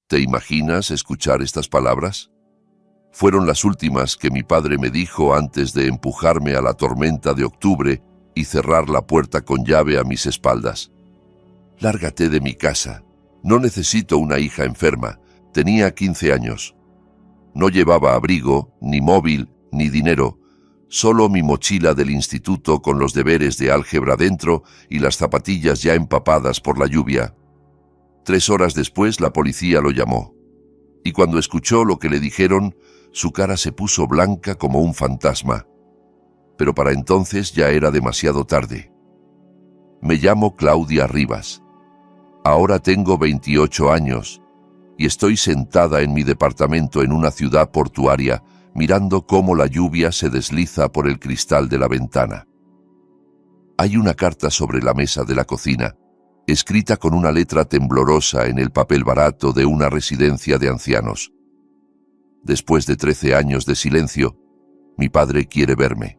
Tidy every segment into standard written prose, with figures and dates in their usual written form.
¿Te imaginas escuchar estas palabras? Fueron las últimas que mi padre me dijo antes de empujarme a la tormenta de octubre y cerrar la puerta con llave a mis espaldas. Lárgate de mi casa. No necesito una hija enferma. Tenía 15 años. No llevaba abrigo, ni móvil, ni dinero. Solo mi mochila del instituto con los deberes de álgebra dentro y las zapatillas ya empapadas por la lluvia. 3 horas después la policía lo llamó. Y cuando escuchó lo que le dijeron, su cara se puso blanca como un fantasma. Pero para entonces ya era demasiado tarde. Me llamo Claudia Rivas. Ahora tengo 28 años y estoy sentada en mi departamento en una ciudad portuaria mirando cómo la lluvia se desliza por el cristal de la ventana. Hay una carta sobre la mesa de la cocina, escrita con una letra temblorosa en el papel barato de una residencia de ancianos. Después de 13 años de silencio, mi padre quiere verme.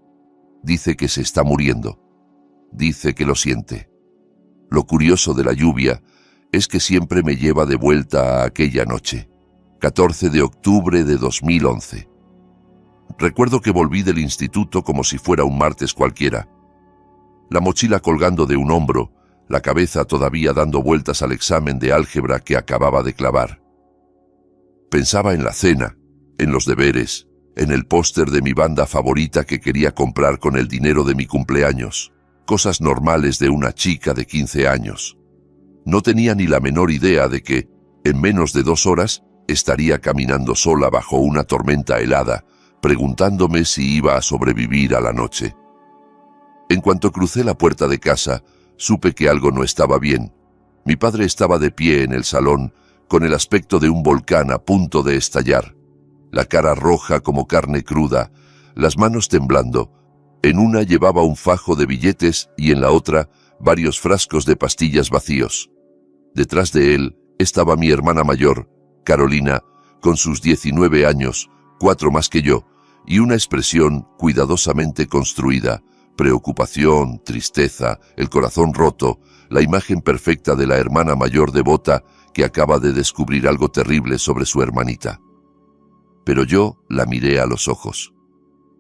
Dice que se está muriendo. Dice que lo siente. Lo curioso de la lluvia es que siempre me lleva de vuelta a aquella noche, 14 de octubre de 2011. Recuerdo que volví del instituto como si fuera un martes cualquiera. La mochila colgando de un hombro, la cabeza todavía dando vueltas al examen de álgebra que acababa de clavar. Pensaba en la cena, en los deberes, en el póster de mi banda favorita que quería comprar con el dinero de mi cumpleaños, cosas normales de una chica de 15 años. No tenía ni la menor idea de que, en menos de 2 horas, estaría caminando sola bajo una tormenta helada, preguntándome si iba a sobrevivir a la noche. En cuanto crucé la puerta de casa, supe que algo no estaba bien. Mi padre estaba de pie en el salón, con el aspecto de un volcán a punto de estallar, la cara roja como carne cruda, las manos temblando. En una llevaba un fajo de billetes y en la otra varios frascos de pastillas vacíos. Detrás de él estaba mi hermana mayor, Carolina, con sus 19 años, 4 más que yo, y una expresión cuidadosamente construida, preocupación, tristeza, el corazón roto, la imagen perfecta de la hermana mayor devota que acaba de descubrir algo terrible sobre su hermanita. Pero yo la miré a los ojos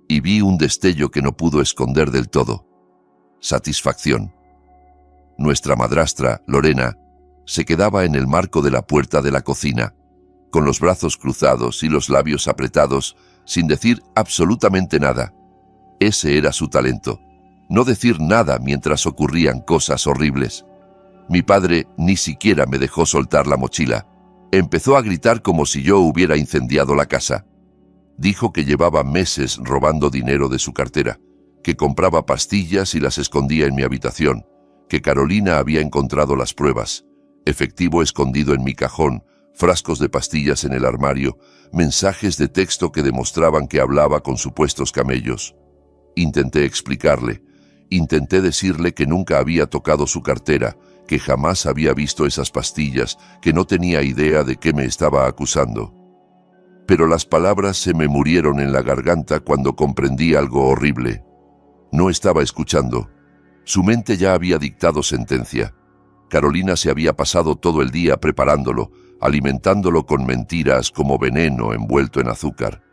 y vi un destello que no pudo esconder del todo. Satisfacción. Nuestra madrastra, Lorena, se quedaba en el marco de la puerta de la cocina, con los brazos cruzados y los labios apretados, sin decir absolutamente nada. Ese era su talento, no decir nada mientras ocurrían cosas horribles. Mi padre ni siquiera me dejó soltar la mochila. Empezó a gritar como si yo hubiera incendiado la casa. Dijo que llevaba meses robando dinero de su cartera, que compraba pastillas y las escondía en mi habitación, que Carolina había encontrado las pruebas, efectivo escondido en mi cajón, frascos de pastillas en el armario, mensajes de texto que demostraban que hablaba con supuestos camellos. Intenté explicarle, intenté decirle que nunca había tocado su cartera, que jamás había visto esas pastillas, que no tenía idea de qué me estaba acusando. Pero las palabras se me murieron en la garganta cuando comprendí algo horrible. No estaba escuchando. Su mente ya había dictado sentencia. Carolina se había pasado todo el día preparándolo, alimentándolo con mentiras como veneno envuelto en azúcar.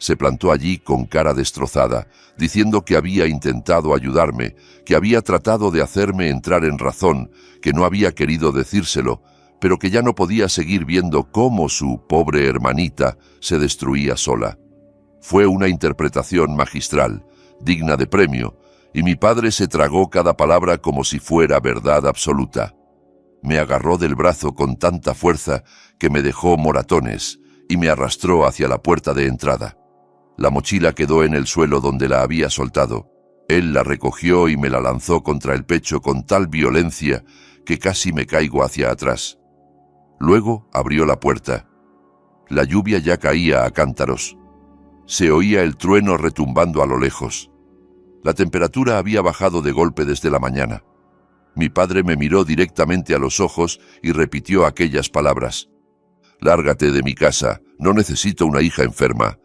Se plantó allí con cara destrozada, diciendo que había intentado ayudarme, que había tratado de hacerme entrar en razón, que no había querido decírselo, pero que ya no podía seguir viendo cómo su pobre hermanita se destruía sola. Fue una interpretación magistral, digna de premio, y mi padre se tragó cada palabra como si fuera verdad absoluta. Me agarró del brazo con tanta fuerza que me dejó moratones y me arrastró hacia la puerta de entrada. La mochila quedó en el suelo donde la había soltado. Él la recogió y me la lanzó contra el pecho con tal violencia que casi me caigo hacia atrás. Luego abrió la puerta. La lluvia ya caía a cántaros. Se oía el trueno retumbando a lo lejos. La temperatura había bajado de golpe desde la mañana. Mi padre me miró directamente a los ojos y repitió aquellas palabras. «Lárgate de mi casa, no necesito una hija enferma».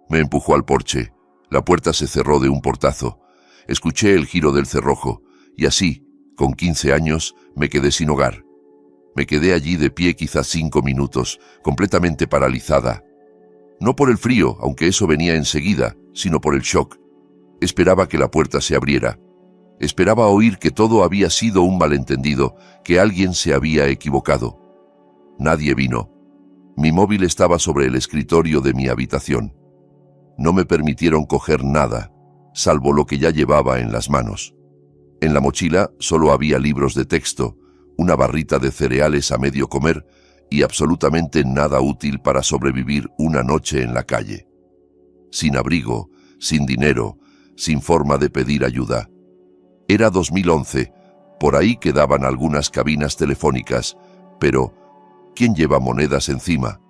Me empujó al porche. La puerta se cerró de un portazo. Escuché el giro del cerrojo, y así, con 15 años, me quedé sin hogar. Me quedé allí de pie quizás 5 minutos, completamente paralizada. No por el frío, aunque eso venía enseguida, sino por el shock. Esperaba que la puerta se abriera. Esperaba oír que todo había sido un malentendido, que alguien se había equivocado. Nadie vino. Mi móvil estaba sobre el escritorio de mi habitación. No me permitieron coger nada, salvo lo que ya llevaba en las manos. En la mochila solo había libros de texto, una barrita de cereales a medio comer y absolutamente nada útil para sobrevivir una noche en la calle. Sin abrigo, sin dinero, sin forma de pedir ayuda. Era 2011, por ahí quedaban algunas cabinas telefónicas, pero ¿quién lleva monedas encima?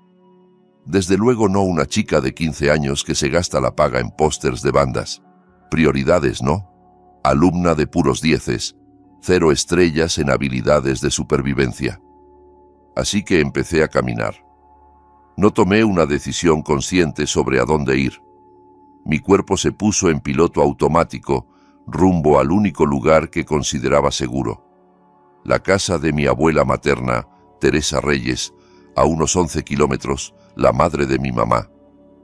Desde luego no una chica de 15 años que se gasta la paga en pósters de bandas. Prioridades, ¿no? Alumna de puros dieces, 0 estrellas en habilidades de supervivencia. Así que empecé a caminar. No tomé una decisión consciente sobre a dónde ir. Mi cuerpo se puso en piloto automático, rumbo al único lugar que consideraba seguro. La casa de mi abuela materna, Teresa Reyes, a unos 11 kilómetros, la madre de mi mamá,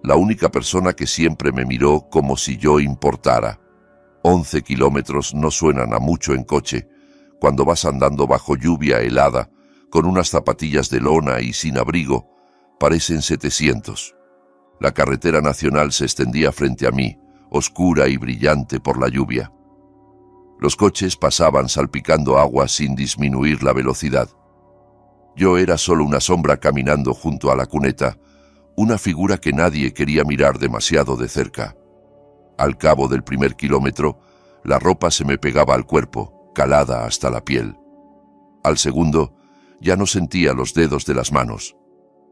la única persona que siempre me miró como si yo importara. 11 kilómetros no suenan a mucho en coche, cuando vas andando bajo lluvia helada, con unas zapatillas de lona y sin abrigo, parecen 700. La carretera nacional se extendía frente a mí, oscura y brillante por la lluvia. Los coches pasaban salpicando agua sin disminuir la velocidad. Yo era solo una sombra caminando junto a la cuneta, una figura que nadie quería mirar demasiado de cerca. Al cabo del primer kilómetro, la ropa se me pegaba al cuerpo, calada hasta la piel. Al segundo, ya no sentía los dedos de las manos.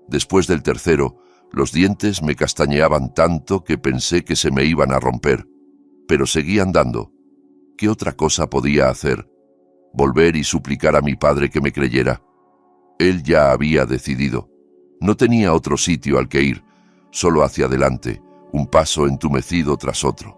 Después del tercero, los dientes me castañeaban tanto que pensé que se me iban a romper. Pero seguí andando. ¿Qué otra cosa podía hacer? ¿Volver y suplicar a mi padre que me creyera? Él ya había decidido. No tenía otro sitio al que ir, solo hacia adelante, un paso entumecido tras otro.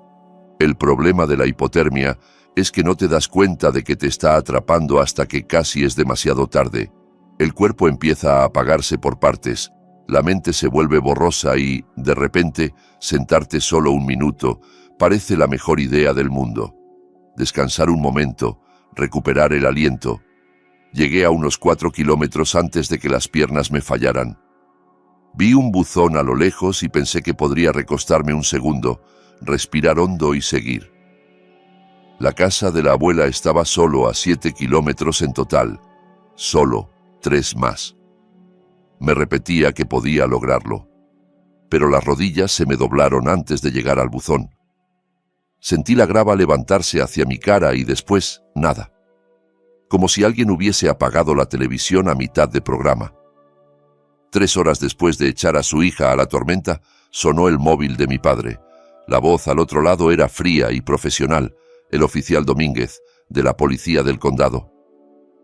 El problema de la hipotermia es que no te das cuenta de que te está atrapando hasta que casi es demasiado tarde. El cuerpo empieza a apagarse por partes, la mente se vuelve borrosa y, de repente, sentarte solo un minuto parece la mejor idea del mundo. Descansar un momento, recuperar el aliento. Llegué a unos 4 kilómetros antes de que las piernas me fallaran. Vi un buzón a lo lejos y pensé que podría recostarme un segundo, respirar hondo y seguir. La casa de la abuela estaba solo a 7 kilómetros en total. Solo 3 más. Me repetía que podía lograrlo. Pero las rodillas se me doblaron antes de llegar al buzón. Sentí la grava levantarse hacia mi cara y después nada. Como si alguien hubiese apagado la televisión a mitad de programa. 3 horas después de echar a su hija a la tormenta, sonó el móvil de mi padre. La voz al otro lado era fría y profesional, el oficial Domínguez, de la policía del condado.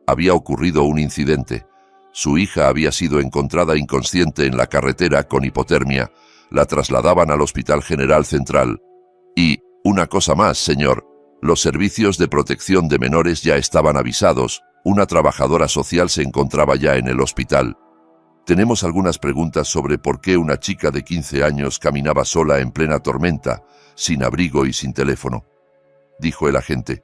Había ocurrido un incidente. Su hija había sido encontrada inconsciente en la carretera con hipotermia. La trasladaban al Hospital General Central. Y, una cosa más, señor, los servicios de protección de menores ya estaban avisados. Una trabajadora social se encontraba ya en el hospital. Tenemos algunas preguntas sobre por qué una chica de 15 años caminaba sola en plena tormenta, sin abrigo y sin teléfono, dijo el agente.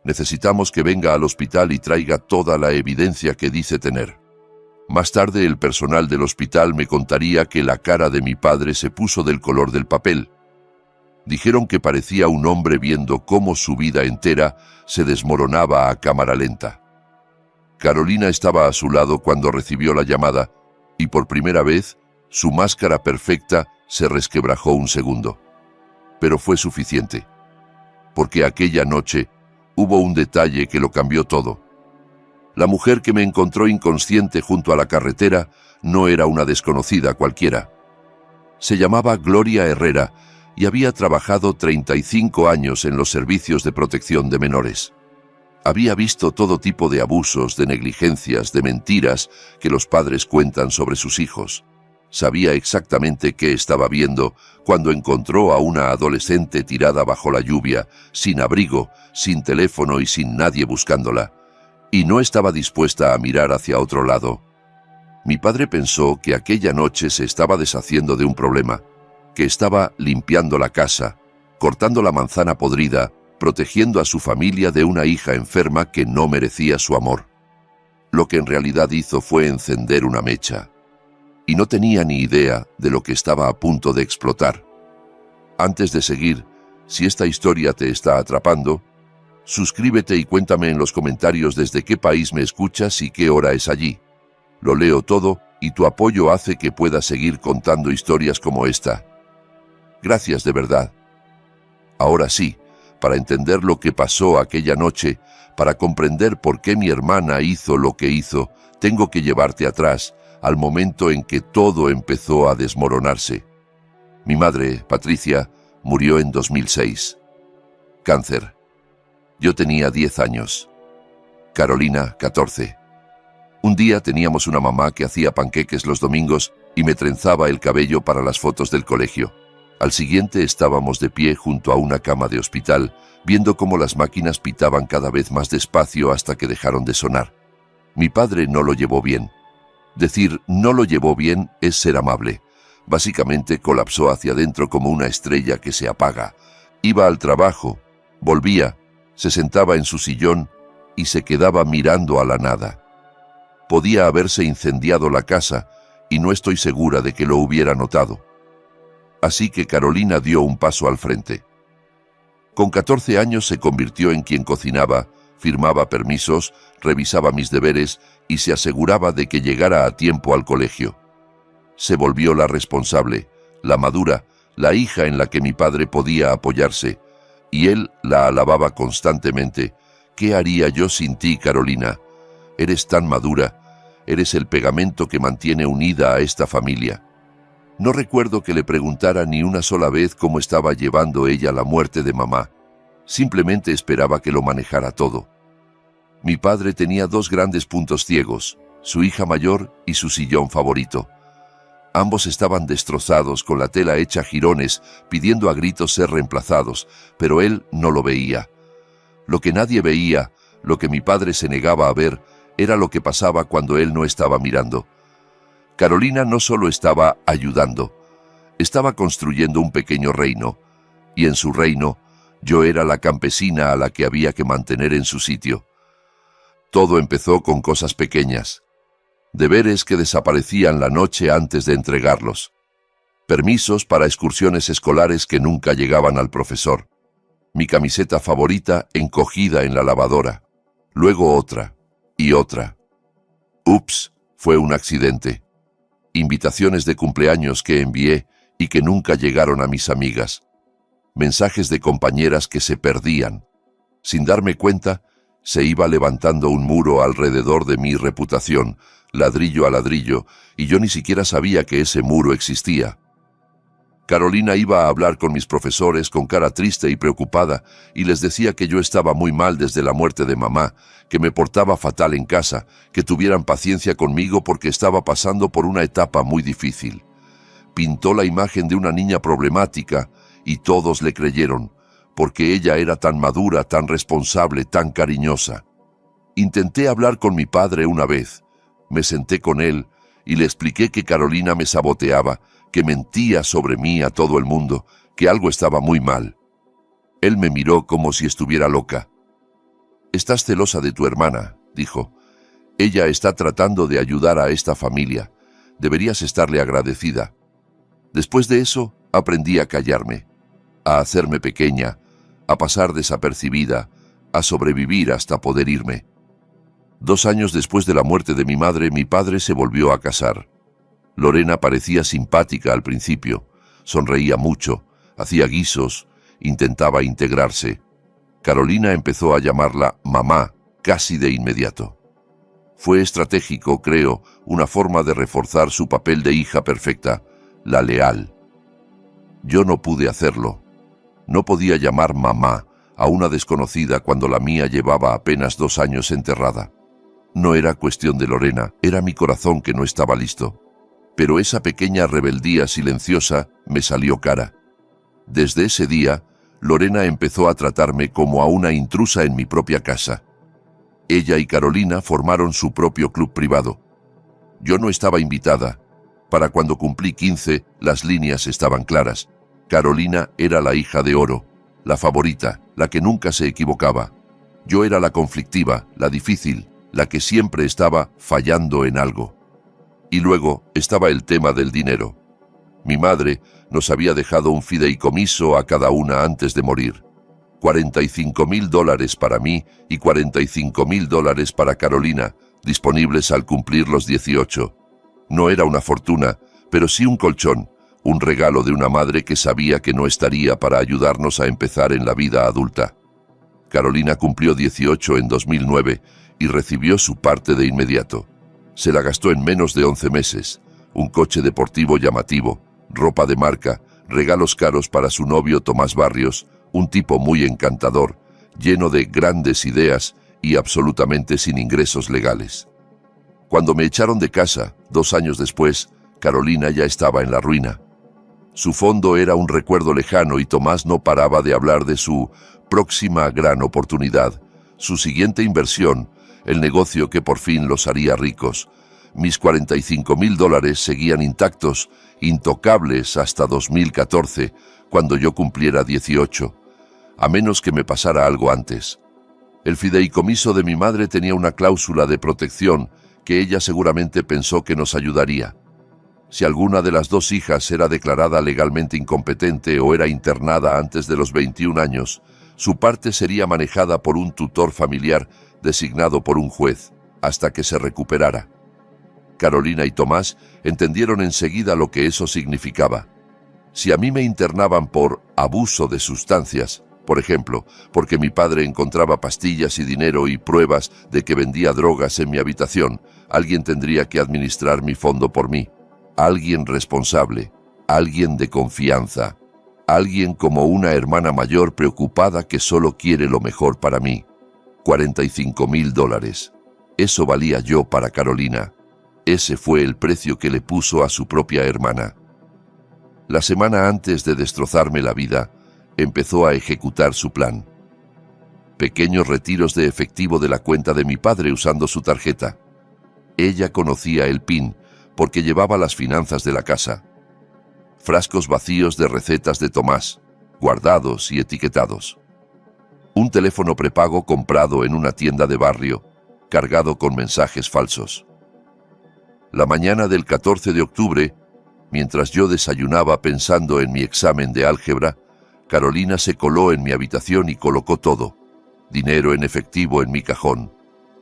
Necesitamos que venga al hospital y traiga toda la evidencia que dice tener. Más tarde el personal del hospital me contaría que la cara de mi padre se puso del color del papel. Dijeron que parecía un hombre viendo cómo su vida entera se desmoronaba a cámara lenta. Carolina estaba a su lado cuando recibió la llamada y por primera vez su máscara perfecta se resquebrajó un segundo. Pero fue suficiente, porque aquella noche hubo un detalle que lo cambió todo. La mujer que me encontró inconsciente junto a la carretera no era una desconocida cualquiera. Se llamaba Gloria Herrera y había trabajado 35 años en los servicios de protección de menores. Había visto todo tipo de abusos, de negligencias, de mentiras que los padres cuentan sobre sus hijos. Sabía exactamente qué estaba viendo cuando encontró a una adolescente tirada bajo la lluvia, sin abrigo, sin teléfono y sin nadie buscándola. y no estaba dispuesta a mirar hacia otro lado. Mi padre pensó que aquella noche se estaba deshaciendo de un problema, que estaba limpiando la casa, cortando la manzana podrida, protegiendo a su familia de una hija enferma que no merecía su amor. Lo que en realidad hizo fue encender una mecha, y no tenía ni idea de lo que estaba a punto de explotar. Antes de seguir, si esta historia te está atrapando, suscríbete y cuéntame en los comentarios desde qué país me escuchas y qué hora es allí. Lo leo todo y tu apoyo hace que pueda seguir contando historias como esta. Gracias de verdad. Ahora sí, para entender lo que pasó aquella noche, para comprender por qué mi hermana hizo lo que hizo, tengo que llevarte atrás, al momento en que todo empezó a desmoronarse. Mi madre, Patricia, murió en 2006. Cáncer. Yo tenía 10 años. Carolina, 14. Un día teníamos una mamá que hacía panqueques los domingos y me trenzaba el cabello para las fotos del colegio. Al siguiente estábamos de pie junto a una cama de hospital, viendo cómo las máquinas pitaban cada vez más despacio hasta que dejaron de sonar. Mi padre no lo llevó bien. Decir no lo llevó bien es ser amable. Básicamente colapsó hacia adentro como una estrella que se apaga. Iba al trabajo, volvía, se sentaba en su sillón y se quedaba mirando a la nada. Podía haberse incendiado la casa y no estoy segura de que lo hubiera notado. Así que Carolina dio un paso al frente. Con 14 años se convirtió en quien cocinaba, firmaba permisos, revisaba mis deberes y se aseguraba de que llegara a tiempo al colegio. Se volvió la responsable, la madura, la hija en la que mi padre podía apoyarse, y él la alababa constantemente. ¿Qué haría yo sin ti, Carolina? Eres tan madura, eres el pegamento que mantiene unida a esta familia. No recuerdo que le preguntara ni una sola vez cómo estaba llevando ella la muerte de mamá. Simplemente esperaba que lo manejara todo. Mi padre tenía 2 grandes puntos ciegos, su hija mayor y su sillón favorito. Ambos estaban destrozados, con la tela hecha jirones, pidiendo a gritos ser reemplazados, pero él no lo veía. Lo que nadie veía, lo que mi padre se negaba a ver, era lo que pasaba cuando él no estaba mirando. Carolina no solo estaba ayudando, estaba construyendo un pequeño reino, y en su reino yo era la campesina a la que había que mantener en su sitio. Todo empezó con cosas pequeñas, deberes que desaparecían la noche antes de entregarlos, permisos para excursiones escolares que nunca llegaban al profesor, mi camiseta favorita encogida en la lavadora, luego otra y otra. Ups, fue un accidente. Invitaciones de cumpleaños que envié y que nunca llegaron a mis amigas. Mensajes de compañeras que se perdían. Sin darme cuenta, se iba levantando un muro alrededor de mi reputación, ladrillo a ladrillo, y yo ni siquiera sabía que ese muro existía. Carolina iba a hablar con mis profesores con cara triste y preocupada, y les decía que yo estaba muy mal desde la muerte de mamá, que me portaba fatal en casa, que tuvieran paciencia conmigo porque estaba pasando por una etapa muy difícil. Pintó la imagen de una niña problemática, y todos le creyeron, porque ella era tan madura, tan responsable, tan cariñosa. Intenté hablar con mi padre una vez. Me senté con él y le expliqué que Carolina me saboteaba, que mentía sobre mí a todo el mundo, que algo estaba muy mal. Él me miró como si estuviera loca. «Estás celosa de tu hermana», dijo. «Ella está tratando de ayudar a esta familia. Deberías estarle agradecida». Después de eso, aprendí a callarme, a hacerme pequeña, a pasar desapercibida, a sobrevivir hasta poder irme. 2 años después de la muerte de mi madre, mi padre se volvió a casar. Lorena parecía simpática al principio, sonreía mucho, hacía guisos, intentaba integrarse. Carolina empezó a llamarla mamá casi de inmediato. Fue estratégico, creo, una forma de reforzar su papel de hija perfecta, la leal. Yo no pude hacerlo. No podía llamar mamá a una desconocida cuando la mía llevaba apenas 2 años enterrada. No era cuestión de Lorena, era mi corazón que no estaba listo. Pero esa pequeña rebeldía silenciosa me salió cara. Desde ese día, Lorena empezó a tratarme como a una intrusa en mi propia casa. Ella y Carolina formaron su propio club privado. Yo no estaba invitada. Para cuando cumplí 15, las líneas estaban claras. Carolina era la hija de oro, la favorita, la que nunca se equivocaba. Yo era la conflictiva, la difícil, la que siempre estaba fallando en algo. Y luego estaba el tema del dinero. Mi madre nos había dejado un fideicomiso a cada una antes de morir. $45,000 para mí y $45,000 para Carolina, disponibles al cumplir los 18. No era una fortuna, pero sí un colchón, un regalo de una madre que sabía que no estaría para ayudarnos a empezar en la vida adulta. Carolina cumplió 18 en 2009 y recibió su parte de inmediato. Se la gastó en menos de 11 meses, un coche deportivo llamativo, ropa de marca, regalos caros para su novio Tomás Barrios, un tipo muy encantador, lleno de grandes ideas y absolutamente sin ingresos legales. Cuando me echaron de casa, 2 años después, Carolina ya estaba en la ruina. Su fondo era un recuerdo lejano y Tomás no paraba de hablar de su próxima gran oportunidad, su siguiente inversión, el negocio que por fin los haría ricos. Mis $45,000 seguían intactos, intocables hasta 2014, cuando yo cumpliera 18, a menos que me pasara algo antes. El fideicomiso de mi madre tenía una cláusula de protección que ella seguramente pensó que nos ayudaría. Si alguna de las 2 hijas era declarada legalmente incompetente o era internada antes de los 21 años, su parte sería manejada por un tutor familiar designado por un juez, hasta que se recuperara. Carolina y Tomás entendieron enseguida lo que eso significaba. Si a mí me internaban por abuso de sustancias, por ejemplo, porque mi padre encontraba pastillas y dinero y pruebas de que vendía drogas en mi habitación, alguien tendría que administrar mi fondo por mí. Alguien responsable, alguien de confianza, alguien como una hermana mayor preocupada que solo quiere lo mejor para mí. $45,000. Eso valía yo para Carolina. Ese fue el precio que le puso a su propia hermana. La semana antes de destrozarme la vida, empezó a ejecutar su plan. Pequeños retiros de efectivo de la cuenta de mi padre usando su tarjeta. Ella conocía el PIN, porque llevaba las finanzas de la casa. Frascos vacíos de recetas de Tomás, guardados y etiquetados. Un teléfono prepago comprado en una tienda de barrio, cargado con mensajes falsos. La mañana del 14 de octubre, mientras yo desayunaba pensando en mi examen de álgebra, Carolina se coló en mi habitación y colocó todo. Dinero en efectivo en mi cajón,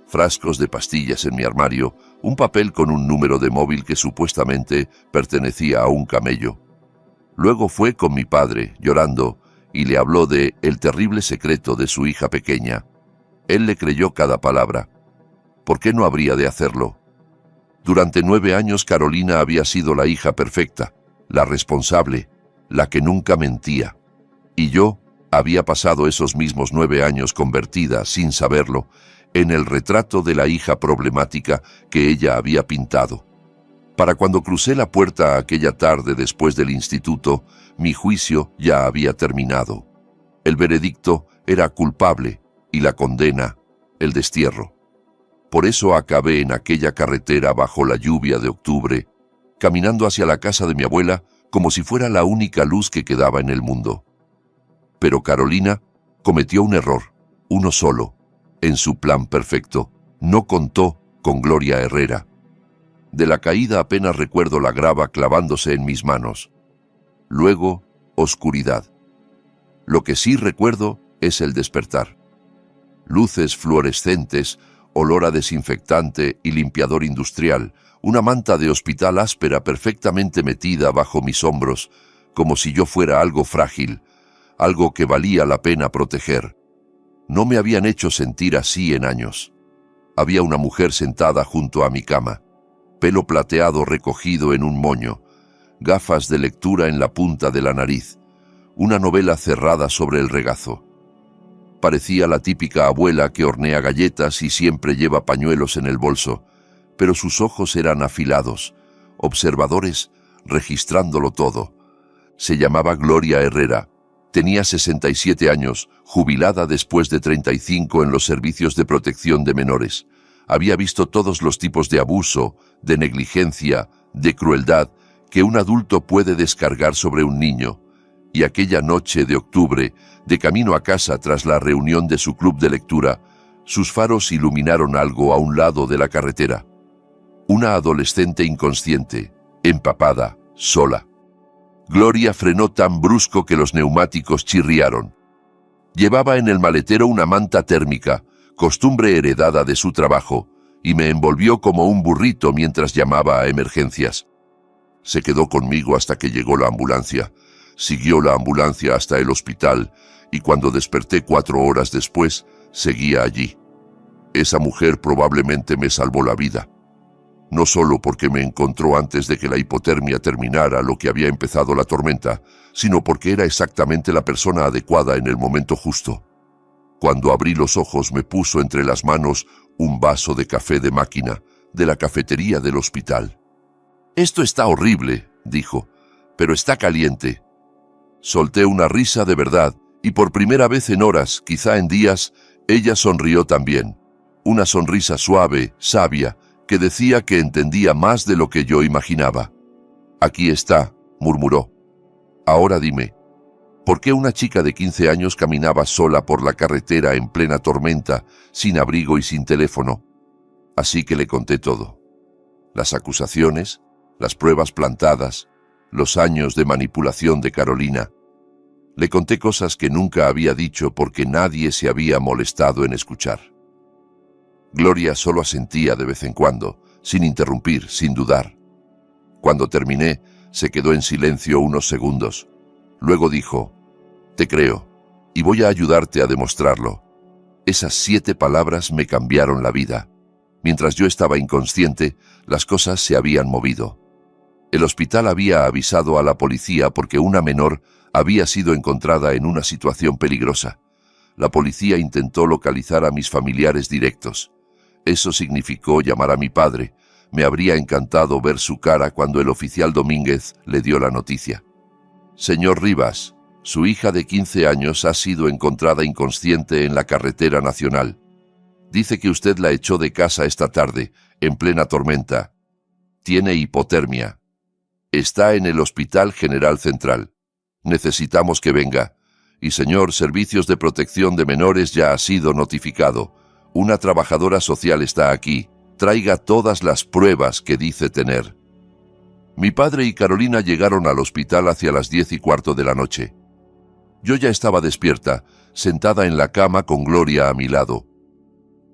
frascos de pastillas en mi armario, un papel con un número de móvil que supuestamente pertenecía a un camello. Luego fue con mi padre, llorando, y le habló de el terrible secreto de su hija pequeña. Él le creyó cada palabra. ¿Por qué no habría de hacerlo? Durante 9 años Carolina había sido la hija perfecta, la responsable, la que nunca mentía. Y yo había pasado esos mismos 9 años convertida, sin saberlo, en el retrato de la hija problemática que ella había pintado. Para cuando crucé la puerta aquella tarde después del instituto, mi juicio ya había terminado. El veredicto era culpable y la condena, el destierro. Por eso acabé en aquella carretera bajo la lluvia de octubre, caminando hacia la casa de mi abuela como si fuera la única luz que quedaba en el mundo. Pero Carolina cometió un error, uno solo. En su plan perfecto, no contó con Gloria Herrera. De la caída apenas recuerdo la grava clavándose en mis manos. Luego, oscuridad. Lo que sí recuerdo es el despertar. Luces fluorescentes, olor a desinfectante y limpiador industrial, una manta de hospital áspera perfectamente metida bajo mis hombros, como si yo fuera algo frágil, algo que valía la pena proteger. No me habían hecho sentir así en años. Había una mujer sentada junto a mi cama, pelo plateado recogido en un moño, gafas de lectura en la punta de la nariz, una novela cerrada sobre el regazo. Parecía la típica abuela que hornea galletas y siempre lleva pañuelos en el bolso, pero sus ojos eran afilados, observadores, registrándolo todo. Se llamaba Gloria Herrera, Tenía 67 años, jubilada después de 35 en los servicios de protección de menores. Había visto todos los tipos de abuso, de negligencia, de crueldad que un adulto puede descargar sobre un niño. Y aquella noche de octubre, de camino a casa tras la reunión de su club de lectura, sus faros iluminaron algo a un lado de la carretera. Una adolescente inconsciente, empapada, sola. Gloria frenó tan brusco que los neumáticos chirriaron. Llevaba en el maletero una manta térmica, costumbre heredada de su trabajo, y me envolvió como un burrito mientras llamaba a emergencias. Se quedó conmigo hasta que llegó la ambulancia. Siguió la ambulancia hasta el hospital, y cuando desperté 4 horas después, seguía allí. Esa mujer probablemente me salvó la vida. No solo porque me encontró antes de que la hipotermia terminara lo que había empezado la tormenta, sino porque era exactamente la persona adecuada en el momento justo. Cuando abrí los ojos me puso entre las manos un vaso de café de máquina, de la cafetería del hospital. «Esto está horrible», dijo, «pero está caliente». Solté una risa de verdad, y por primera vez en horas, quizá en días, ella sonrió también. Una sonrisa suave, sabia, que decía que entendía más de lo que yo imaginaba. «Aquí está», murmuró. «Ahora dime, ¿por qué una chica de 15 años caminaba sola por la carretera en plena tormenta, sin abrigo y sin teléfono?» Así que le conté todo. Las acusaciones, las pruebas plantadas, los años de manipulación de Carolina. Le conté cosas que nunca había dicho porque nadie se había molestado en escuchar. Gloria solo asentía de vez en cuando, sin interrumpir, sin dudar. Cuando terminé, se quedó en silencio unos segundos. Luego dijo, «Te creo, y voy a ayudarte a demostrarlo». Esas 7 palabras me cambiaron la vida. Mientras yo estaba inconsciente, las cosas se habían movido. El hospital había avisado a la policía porque una menor había sido encontrada en una situación peligrosa. La policía intentó localizar a mis familiares directos. Eso significó llamar a mi padre. Me habría encantado ver su cara cuando el oficial Domínguez le dio la noticia. «Señor Rivas, su hija de 15 años ha sido encontrada inconsciente en la carretera nacional. Dice que usted la echó de casa esta tarde, en plena tormenta. Tiene hipotermia. Está en el Hospital General Central. Necesitamos que venga. Y señor, Servicios de Protección de Menores ya ha sido notificado. Una trabajadora social está aquí. Traiga todas las pruebas que dice tener». Mi padre y Carolina llegaron al hospital hacia las 10:15 de la noche. Yo ya estaba despierta, sentada en la cama con Gloria a mi lado.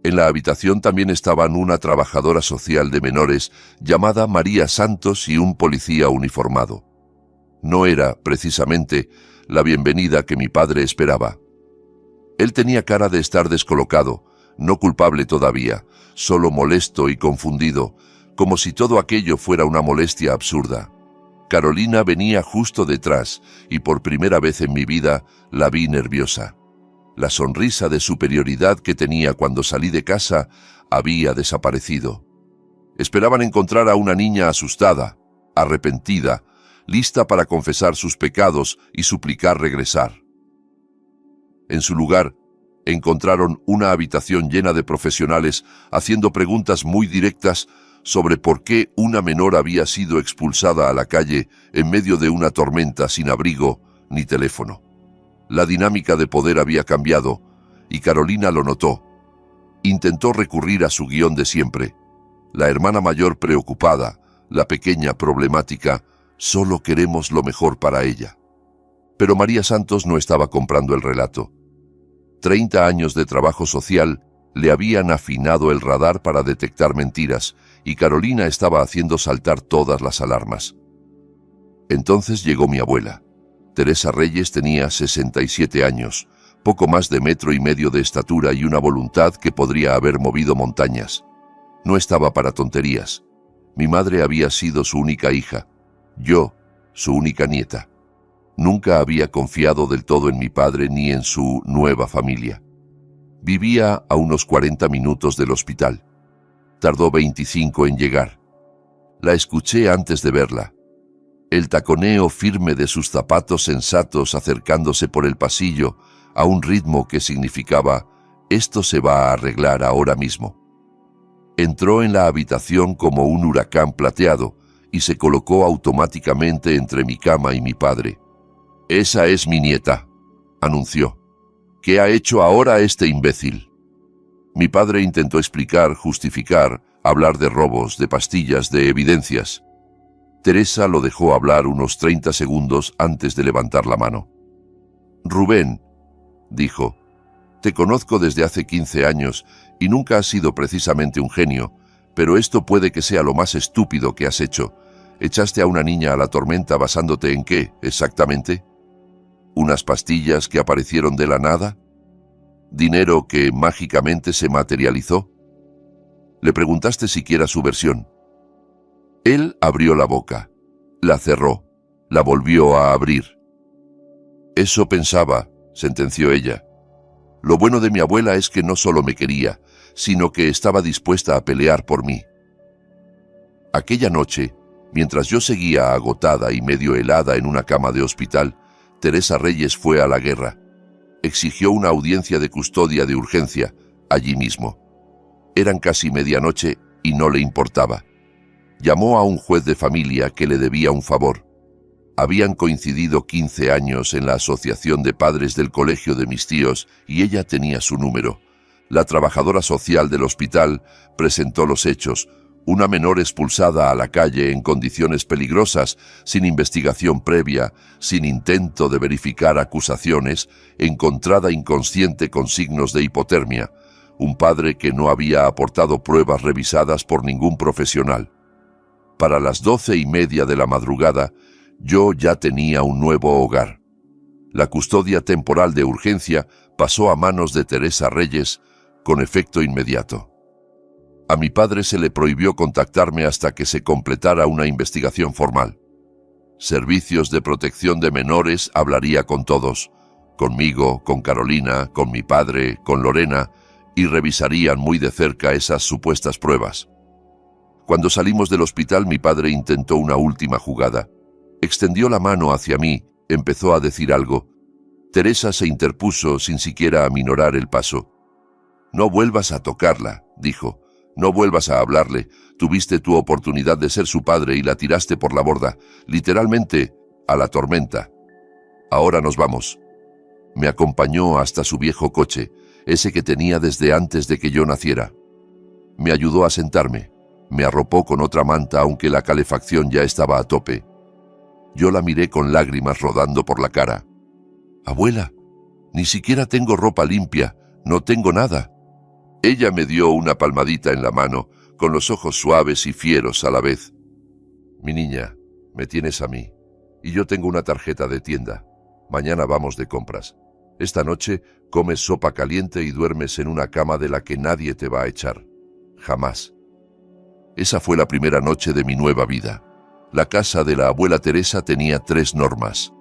En la habitación también estaban una trabajadora social de menores llamada María Santos y un policía uniformado. No era, precisamente, la bienvenida que mi padre esperaba. Él tenía cara de estar descolocado, no culpable todavía, solo molesto y confundido, como si todo aquello fuera una molestia absurda. Carolina venía justo detrás y por primera vez en mi vida la vi nerviosa. La sonrisa de superioridad que tenía cuando salí de casa había desaparecido. Esperaban encontrar a una niña asustada, arrepentida, lista para confesar sus pecados y suplicar regresar. En su lugar, encontraron una habitación llena de profesionales haciendo preguntas muy directas sobre por qué una menor había sido expulsada a la calle en medio de una tormenta sin abrigo ni teléfono. La dinámica de poder había cambiado, y Carolina lo notó. Intentó recurrir a su guión de siempre. La hermana mayor preocupada, la pequeña problemática, solo queremos lo mejor para ella. Pero María Santos no estaba comprando el relato. 30 años de trabajo social le habían afinado el radar para detectar mentiras, y Carolina estaba haciendo saltar todas las alarmas. Entonces llegó mi abuela. Teresa Reyes tenía 67 años, poco más de 1,5 metros de estatura y una voluntad que podría haber movido montañas. No estaba para tonterías. Mi madre había sido su única hija, yo, su única nieta. Nunca había confiado del todo en mi padre ni en su nueva familia. Vivía a unos 40 minutos del hospital. Tardó 25 en llegar. La escuché antes de verla. el taconeo firme de sus zapatos sensatos acercándose por el pasillo a un ritmo que significaba «esto se va a arreglar ahora mismo». Entró en la habitación como un huracán plateado y se colocó automáticamente entre mi cama y mi padre. «Esa es mi nieta», anunció. «¿Qué ha hecho ahora este imbécil?». Mi padre intentó explicar, justificar, hablar de robos, de pastillas, de evidencias. Teresa lo dejó hablar unos 30 segundos antes de levantar la mano. «Rubén», dijo, «te conozco desde hace 15 años y nunca has sido precisamente un genio, pero esto puede que sea lo más estúpido que has hecho. ¿Echaste a una niña a la tormenta basándote en qué, exactamente? ¿Unas pastillas que aparecieron de la nada? ¿Dinero que mágicamente se materializó? Le preguntaste siquiera su versión». Él abrió la boca, la cerró, la volvió a abrir. «Eso pensaba», sentenció ella. «Lo bueno de mi abuela es que no solo me quería, sino que estaba dispuesta a pelear por mí». Aquella noche, mientras yo seguía agotada y medio helada en una cama de hospital, Teresa Reyes fue a la guerra. Exigió una audiencia de custodia de urgencia, allí mismo. Eran casi medianoche y no le importaba. Llamó a un juez de familia que le debía un favor. Habían coincidido 15 años en la asociación de padres del colegio de mis tíos y ella tenía su número. La trabajadora social del hospital presentó los hechos: una menor expulsada a la calle en condiciones peligrosas, sin investigación previa, sin intento de verificar acusaciones, encontrada inconsciente con signos de hipotermia. Un padre que no había aportado pruebas revisadas por ningún profesional. Para las 12:30 de la madrugada, yo ya tenía un nuevo hogar. La custodia temporal de urgencia pasó a manos de Teresa Reyes con efecto inmediato. A mi padre se le prohibió contactarme hasta que se completara una investigación formal. Servicios de protección de menores hablaría con todos, conmigo, con Carolina, con mi padre, con Lorena, y revisarían muy de cerca esas supuestas pruebas. Cuando salimos del hospital, mi padre intentó una última jugada. Extendió la mano hacia mí, empezó a decir algo. Teresa se interpuso sin siquiera aminorar el paso. «No vuelvas a tocarla», dijo. «No vuelvas a hablarle. Tuviste tu oportunidad de ser su padre y la tiraste por la borda, literalmente, a la tormenta. Ahora nos vamos». Me acompañó hasta su viejo coche, ese que tenía desde antes de que yo naciera. Me ayudó a sentarme. Me arropó con otra manta, aunque la calefacción ya estaba a tope. Yo la miré con lágrimas rodando por la cara. «Abuela, ni siquiera tengo ropa limpia, no tengo nada». Ella me dio una palmadita en la mano, con los ojos suaves y fieros a la vez. «Mi niña, me tienes a mí, y yo tengo una tarjeta de tienda. Mañana vamos de compras. Esta noche comes sopa caliente y duermes en una cama de la que nadie te va a echar. Jamás». Esa fue la primera noche de mi nueva vida. La casa de la abuela Teresa tenía 3 normas.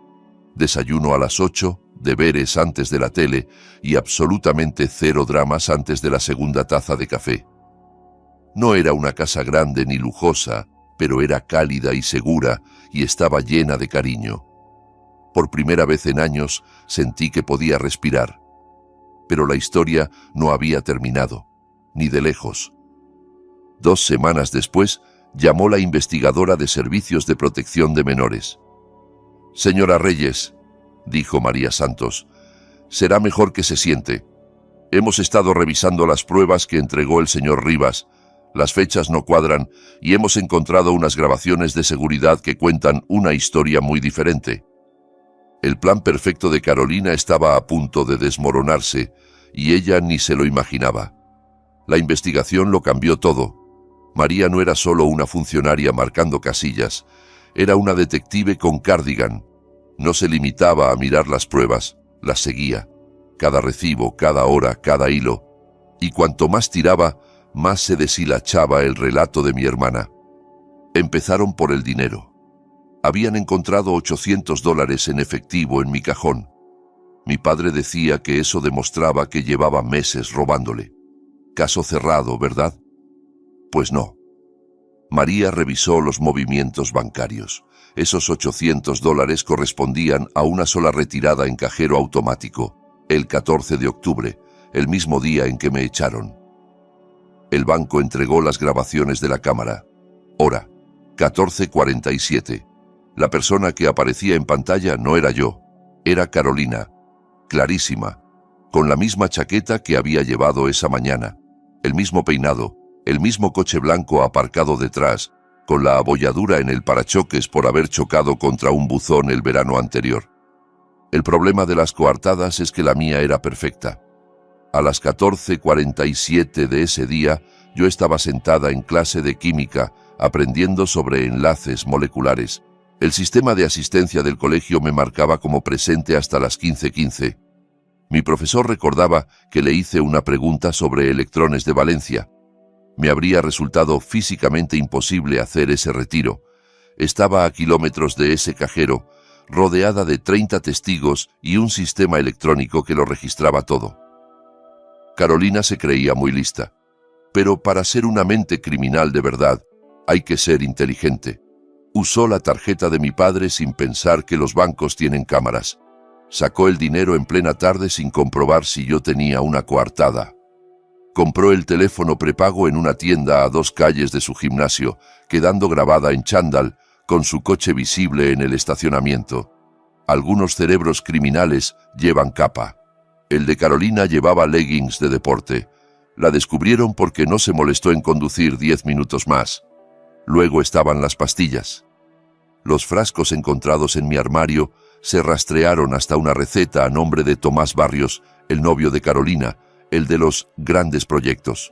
Desayuno a las 8, deberes antes de la tele y absolutamente 0 dramas antes de la segunda taza de café. No era una casa grande ni lujosa, pero era cálida y segura y estaba llena de cariño. Por primera vez en años sentí que podía respirar. Pero la historia no había terminado, ni de lejos. 2 semanas después, llamó la investigadora de Servicios de Protección de Menores. «Señora Reyes», dijo María Santos, «será mejor que se siente. Hemos estado revisando las pruebas que entregó el señor Rivas. Las fechas no cuadran y hemos encontrado unas grabaciones de seguridad que cuentan una historia muy diferente». El plan perfecto de Carolina estaba a punto de desmoronarse y ella ni se lo imaginaba. La investigación lo cambió todo. María no era solo una funcionaria marcando casillas, era una detective con cardigan. No se limitaba a mirar las pruebas, las seguía. Cada recibo, cada hora, cada hilo. Y cuanto más tiraba, más se deshilachaba el relato de mi hermana. Empezaron por el dinero. Habían encontrado $800 en efectivo en mi cajón. Mi padre decía que eso demostraba que llevaba meses robándole. Caso cerrado, ¿verdad? Pues no. María revisó los movimientos bancarios. Esos $800 correspondían a una sola retirada en cajero automático, el 14 de octubre, el mismo día en que me echaron. El banco entregó las grabaciones de la cámara. Hora, 14:47. La persona que aparecía en pantalla no era yo, era Carolina, clarísima, con la misma chaqueta que había llevado esa mañana, el mismo peinado, el mismo coche blanco aparcado detrás, con la abolladura en el parachoques por haber chocado contra un buzón el verano anterior. El problema de las coartadas es que la mía era perfecta. A las 14:47 de ese día, yo estaba sentada en clase de química, aprendiendo sobre enlaces moleculares. El sistema de asistencia del colegio me marcaba como presente hasta las 15:15. Mi profesor recordaba que le hice una pregunta sobre electrones de valencia. Me habría resultado físicamente imposible hacer ese retiro. Estaba a kilómetros de ese cajero, rodeada de 30 testigos y un sistema electrónico que lo registraba todo. Carolina se creía muy lista. Pero para ser una mente criminal de verdad, hay que ser inteligente. Usó la tarjeta de mi padre sin pensar que los bancos tienen cámaras. Sacó el dinero en plena tarde sin comprobar si yo tenía una coartada. Compró el teléfono prepago en una tienda a 2 calles de su gimnasio, quedando grabada en chándal, con su coche visible en el estacionamiento. Algunos cerebros criminales llevan capa. El de Carolina llevaba leggings de deporte. La descubrieron porque no se molestó en conducir 10 minutos más. Luego estaban las pastillas. Los frascos encontrados en mi armario se rastrearon hasta una receta a nombre de Tomás Barrios, el novio de Carolina, el de los grandes proyectos.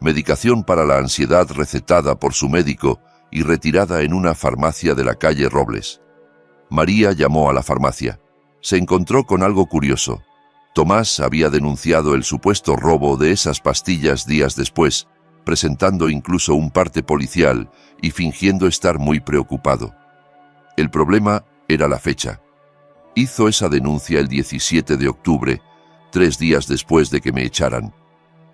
Medicación para la ansiedad recetada por su médico y retirada en una farmacia de la calle Robles. María llamó a la farmacia. Se encontró con algo curioso. Tomás había denunciado el supuesto robo de esas pastillas días después, presentando incluso un parte policial y fingiendo estar muy preocupado. El problema era la fecha. Hizo esa denuncia el 17 de octubre, 3 días después de que me echaran.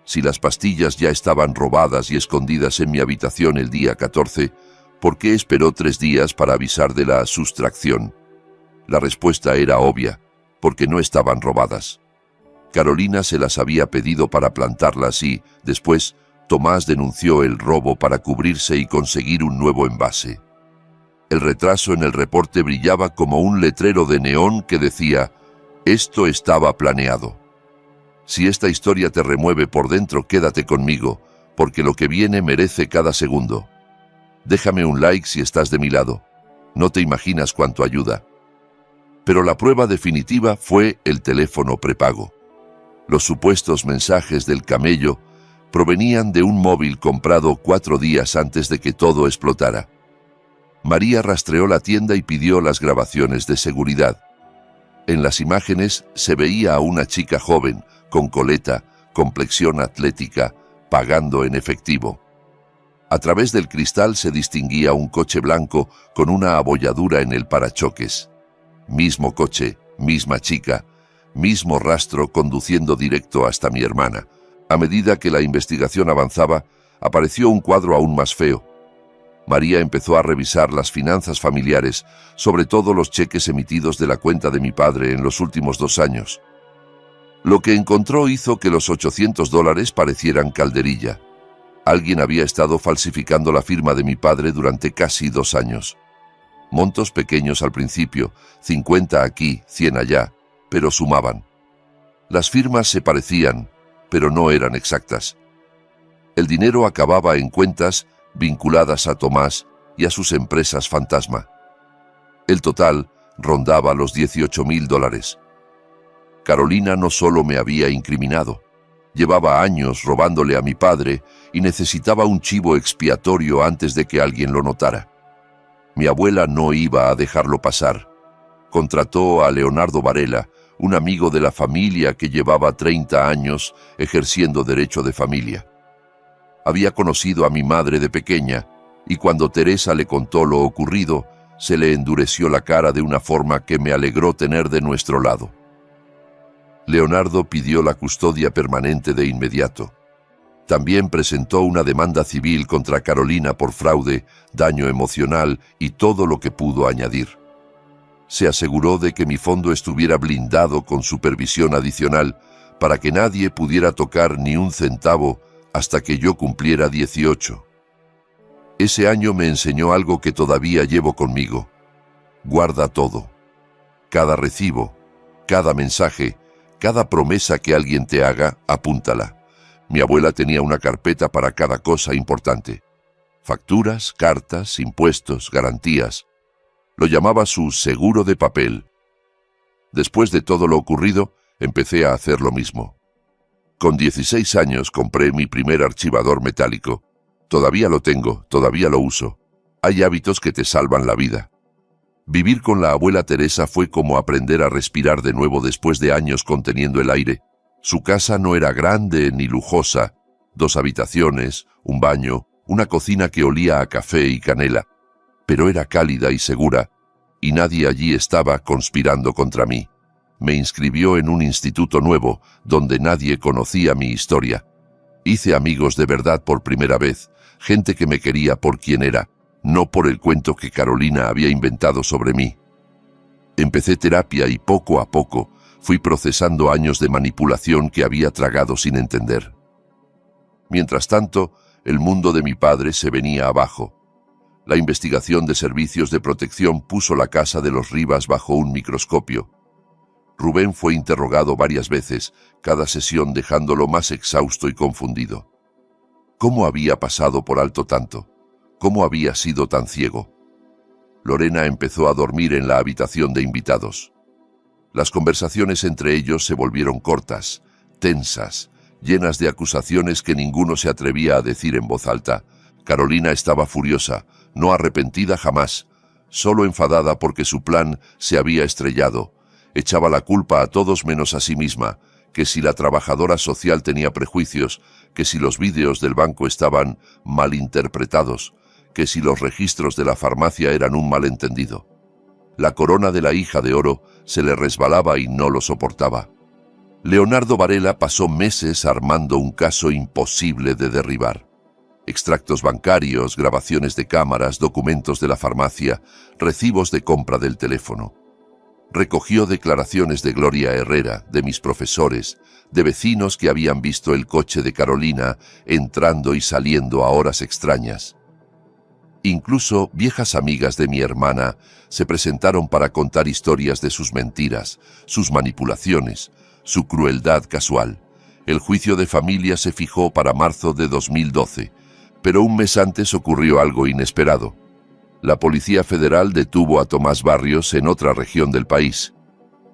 Si las pastillas ya estaban robadas y escondidas en mi habitación el día 14, ¿por qué esperó 3 días para avisar de la sustracción? La respuesta era obvia, porque no estaban robadas. Carolina se las había pedido para plantarlas y, después, Tomás denunció el robo para cubrirse y conseguir un nuevo envase. El retraso en el reporte brillaba como un letrero de neón que decía: «Esto estaba planeado». Si esta historia te remueve por dentro, quédate conmigo, porque lo que viene merece cada segundo. Déjame un like si estás de mi lado. No te imaginas cuánto ayuda. Pero la prueba definitiva fue el teléfono prepago. Los supuestos mensajes del camello provenían de un móvil comprado 4 días antes de que todo explotara. María rastreó la tienda y pidió las grabaciones de seguridad. En las imágenes se veía a una chica joven, con coleta, complexión atlética, pagando en efectivo. A través del cristal se distinguía un coche blanco con una abolladura en el parachoques. Mismo coche, misma chica, mismo rastro conduciendo directo hasta mi hermana. A medida que la investigación avanzaba, apareció un cuadro aún más feo. María empezó a revisar las finanzas familiares, sobre todo los cheques emitidos de la cuenta de mi padre en los últimos 2 años. Lo que encontró hizo que los $800 parecieran calderilla. Alguien había estado falsificando la firma de mi padre durante casi 2 años. Montos pequeños al principio, 50 aquí, 100 allá, pero sumaban. Las firmas se parecían, pero no eran exactas. El dinero acababa en cuentas vinculadas a Tomás y a sus empresas fantasma. El total rondaba los $18,000. Carolina no solo me había incriminado, llevaba años robándole a mi padre y necesitaba un chivo expiatorio antes de que alguien lo notara. Mi abuela no iba a dejarlo pasar. Contrató a Leonardo Varela, un amigo de la familia que llevaba 30 años ejerciendo derecho de familia. Había conocido a mi madre de pequeña, y cuando Teresa le contó lo ocurrido, se le endureció la cara de una forma que me alegró tener de nuestro lado. Leonardo pidió la custodia permanente de inmediato. También presentó una demanda civil contra Carolina por fraude, daño emocional y todo lo que pudo añadir. Se aseguró de que mi fondo estuviera blindado con supervisión adicional para que nadie pudiera tocar ni un centavo hasta que yo cumpliera 18. Ese año me enseñó algo que todavía llevo conmigo. Guarda todo. Cada recibo, cada mensaje, cada promesa que alguien te haga, apúntala. Mi abuela tenía una carpeta para cada cosa importante. Facturas, cartas, impuestos, garantías. Lo llamaba su seguro de papel. Después de todo lo ocurrido, empecé a hacer lo mismo. Con 16 años compré mi primer archivador metálico. Todavía lo tengo, todavía lo uso. Hay hábitos que te salvan la vida. Vivir con la abuela Teresa fue como aprender a respirar de nuevo después de años conteniendo el aire. Su casa no era grande ni lujosa, 2 habitaciones, un baño, una cocina que olía a café y canela, pero era cálida y segura, y nadie allí estaba conspirando contra mí. Me inscribió en un instituto nuevo, donde nadie conocía mi historia. Hice amigos de verdad por primera vez, gente que me quería por quien era, no por el cuento que Carolina había inventado sobre mí. Empecé terapia y poco a poco fui procesando años de manipulación que había tragado sin entender. Mientras tanto, el mundo de mi padre se venía abajo. La investigación de servicios de protección puso la casa de los Rivas bajo un microscopio. Rubén fue interrogado varias veces, cada sesión dejándolo más exhausto y confundido. ¿Cómo había pasado por alto tanto? ¿Cómo había sido tan ciego? Lorena empezó a dormir en la habitación de invitados. Las conversaciones entre ellos se volvieron cortas, tensas, llenas de acusaciones que ninguno se atrevía a decir en voz alta. Carolina estaba furiosa, no arrepentida jamás, solo enfadada porque su plan se había estrellado. Echaba la culpa a todos menos a sí misma, que si la trabajadora social tenía prejuicios, que si los vídeos del banco estaban malinterpretados, que si los registros de la farmacia eran un malentendido. La corona de la hija de oro se le resbalaba y no lo soportaba. Leonardo Varela pasó meses armando un caso imposible de derribar. Extractos bancarios, grabaciones de cámaras, documentos de la farmacia, recibos de compra del teléfono. Recogió declaraciones de Gloria Herrera, de mis profesores, de vecinos que habían visto el coche de Carolina entrando y saliendo a horas extrañas. Incluso viejas amigas de mi hermana se presentaron para contar historias de sus mentiras, sus manipulaciones, su crueldad casual. El juicio de familia se fijó para marzo de 2012, pero un mes antes ocurrió algo inesperado. La Policía Federal detuvo a Tomás Barrios en otra región del país.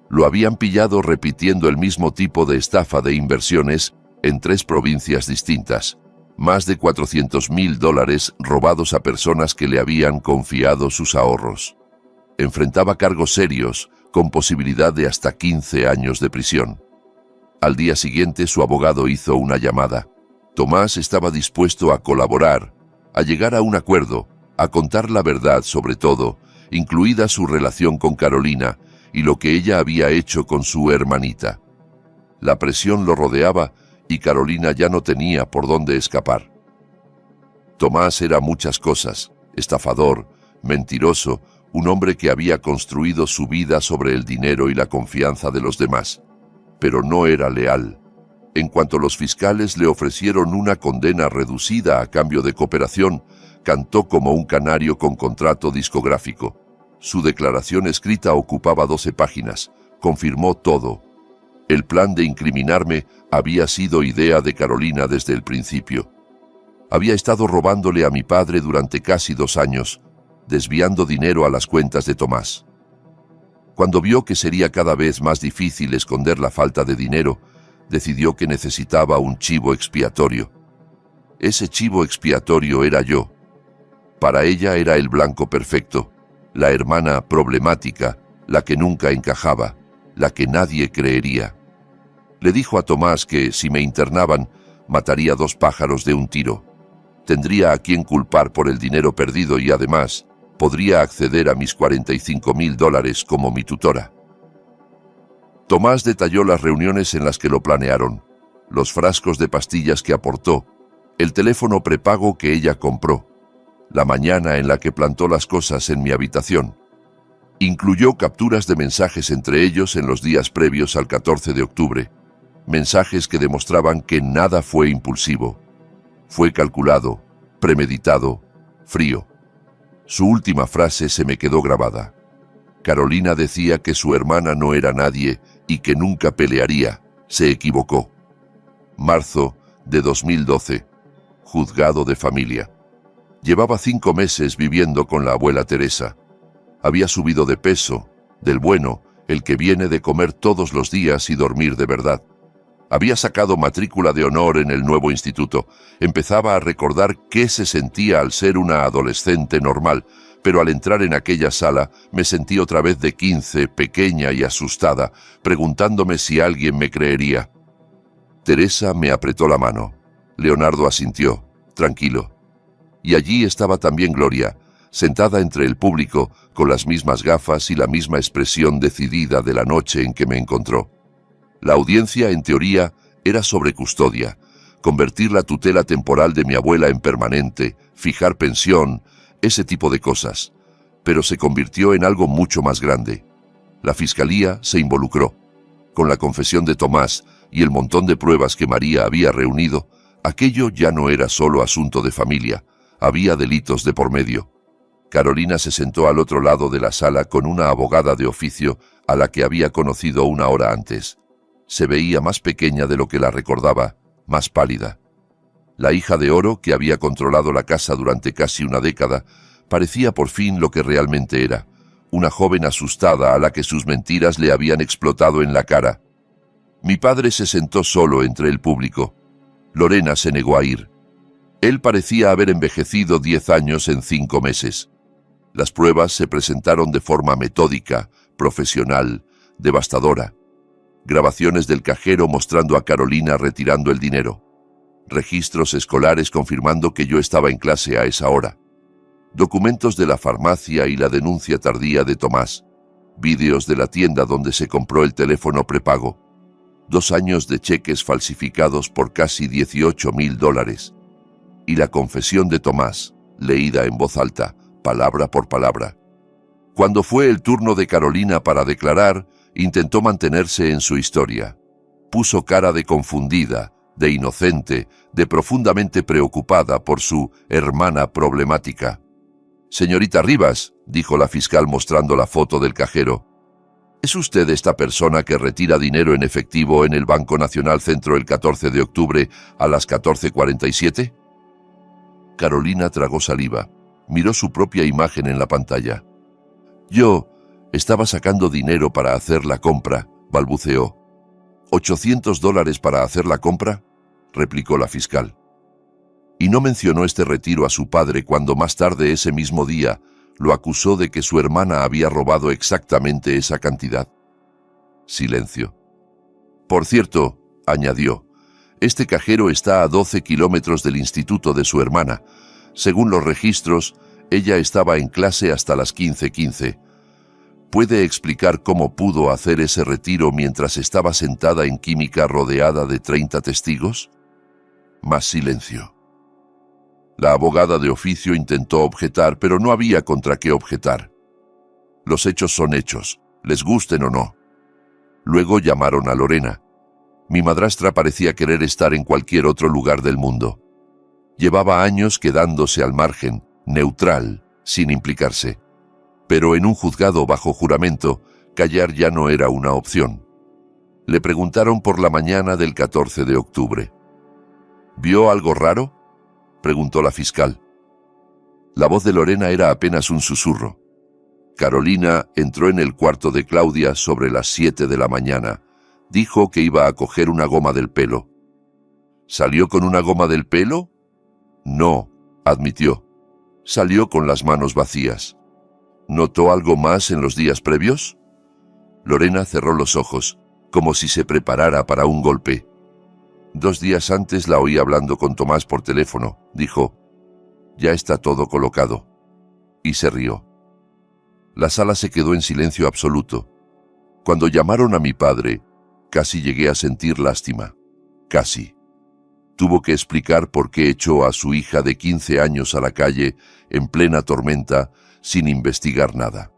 Lo habían pillado repitiendo el mismo tipo de estafa de inversiones en 3 provincias distintas. Más de $400,000 robados a personas que le habían confiado sus ahorros. Enfrentaba cargos serios, con posibilidad de hasta 15 años de prisión. Al día siguiente su abogado hizo una llamada. Tomás estaba dispuesto a colaborar, a llegar a un acuerdo, a contar la verdad sobre todo, incluida su relación con Carolina y lo que ella había hecho con su hermanita. La presión lo rodeaba y Carolina ya no tenía por dónde escapar. Tomás era muchas cosas: estafador, mentiroso, un hombre que había construido su vida sobre el dinero y la confianza de los demás. Pero no era leal. En cuanto los fiscales le ofrecieron una condena reducida a cambio de cooperación, cantó como un canario con contrato discográfico. Su declaración escrita ocupaba 12 páginas. Confirmó todo. El plan de incriminarme había sido idea de Carolina desde el principio. Había estado robándole a mi padre durante casi 2 años, desviando dinero a las cuentas de Tomás. Cuando vio que sería cada vez más difícil esconder la falta de dinero, decidió que necesitaba un chivo expiatorio. Ese chivo expiatorio era yo. Para ella era el blanco perfecto, la hermana problemática, la que nunca encajaba, la que nadie creería. Le dijo a Tomás que, si me internaban, mataría 2 pájaros de un tiro. Tendría a quien culpar por el dinero perdido y, además, podría acceder a mis $45,000 como mi tutora. Tomás detalló las reuniones en las que lo planearon, los frascos de pastillas que aportó, El teléfono prepago que ella compró, la mañana en la que plantó las cosas en mi habitación. Incluyó capturas de mensajes entre ellos en los días previos al 14 de octubre, mensajes que demostraban que nada fue impulsivo. Fue calculado, premeditado, frío. Su última frase se me quedó grabada. Carolina decía que su hermana no era nadie y que nunca pelearía. Se equivocó. Marzo de 2012. Juzgado de familia. Llevaba 5 meses viviendo con la abuela Teresa. Había subido de peso, del bueno, el que viene de comer todos los días y dormir de verdad. Había sacado matrícula de honor en el nuevo instituto. Empezaba a recordar qué se sentía al ser una adolescente normal, pero al entrar en aquella sala me sentí otra vez de 15, pequeña y asustada, preguntándome si alguien me creería. Teresa me apretó la mano. Leonardo asintió, tranquilo. Y allí estaba también Gloria, sentada entre el público, con las mismas gafas y la misma expresión decidida de la noche en que me encontró. La audiencia, en teoría, era sobre custodia, convertir la tutela temporal de mi abuela en permanente, fijar pensión, ese tipo de cosas. Pero se convirtió en algo mucho más grande. La fiscalía se involucró. Con la confesión de Tomás y el montón de pruebas que María había reunido, aquello ya no era solo asunto de familia, había delitos de por medio. Carolina se sentó al otro lado de la sala con una abogada de oficio a la que había conocido una hora antes. Se veía más pequeña de lo que la recordaba, más pálida. La hija de oro, que había controlado la casa durante casi una década, parecía por fin lo que realmente era, una joven asustada a la que sus mentiras le habían explotado en la cara. Mi padre se sentó solo entre el público. Lorena se negó a ir. Él parecía haber envejecido 10 años en 5 meses. Las pruebas se presentaron de forma metódica, profesional, devastadora. Grabaciones del cajero mostrando a Carolina retirando el dinero. Registros escolares confirmando que yo estaba en clase a esa hora. Documentos de la farmacia y la denuncia tardía de Tomás. Vídeos de la tienda donde se compró el teléfono prepago. 2 años de cheques falsificados por casi $18,000. Y la confesión de Tomás, leída en voz alta, palabra por palabra. Cuando fue el turno de Carolina para declarar, intentó mantenerse en su historia. Puso cara de confundida, de inocente, de profundamente preocupada por su hermana problemática. «Señorita Rivas», dijo la fiscal mostrando la foto del cajero, «¿es usted esta persona que retira dinero en efectivo en el Banco Nacional Centro el 14 de octubre a las 14:47? Carolina tragó saliva. Miró su propia imagen en la pantalla. «Yo estaba sacando dinero para hacer la compra», balbuceó. «¿$800 para hacer la compra?», replicó la fiscal. Y no mencionó este retiro a su padre cuando más tarde ese mismo día lo acusó de que su hermana había robado exactamente esa cantidad. Silencio. «Por cierto», añadió, «este cajero está a 12 kilómetros del instituto de su hermana. Según los registros, ella estaba en clase hasta las 15:15. ¿Puede explicar cómo pudo hacer ese retiro mientras estaba sentada en química rodeada de 30 testigos?» Más silencio. La abogada de oficio intentó objetar, pero no había contra qué objetar. Los hechos son hechos, les gusten o no. Luego llamaron a Lorena. Mi madrastra parecía querer estar en cualquier otro lugar del mundo. Llevaba años quedándose al margen, neutral, sin implicarse. Pero en un juzgado bajo juramento, callar ya no era una opción. Le preguntaron por la mañana del 14 de octubre. «¿Vio algo raro?», preguntó la fiscal. La voz de Lorena era apenas un susurro. Carolina entró en el cuarto de Claudia sobre las 7 de la mañana. Dijo que iba a coger una goma del pelo. «¿Salió con una goma del pelo?». «No», admitió. «Salió con las manos vacías». «¿Notó algo más en los días previos?». Lorena cerró los ojos, como si se preparara para un golpe. «2 días antes la oí hablando con Tomás por teléfono», dijo. «Ya está todo colocado». Y se rió. La sala se quedó en silencio absoluto. Cuando llamaron a mi padre, casi llegué a sentir lástima. Casi. Tuvo que explicar por qué echó a su hija de 15 años a la calle en plena tormenta sin investigar nada.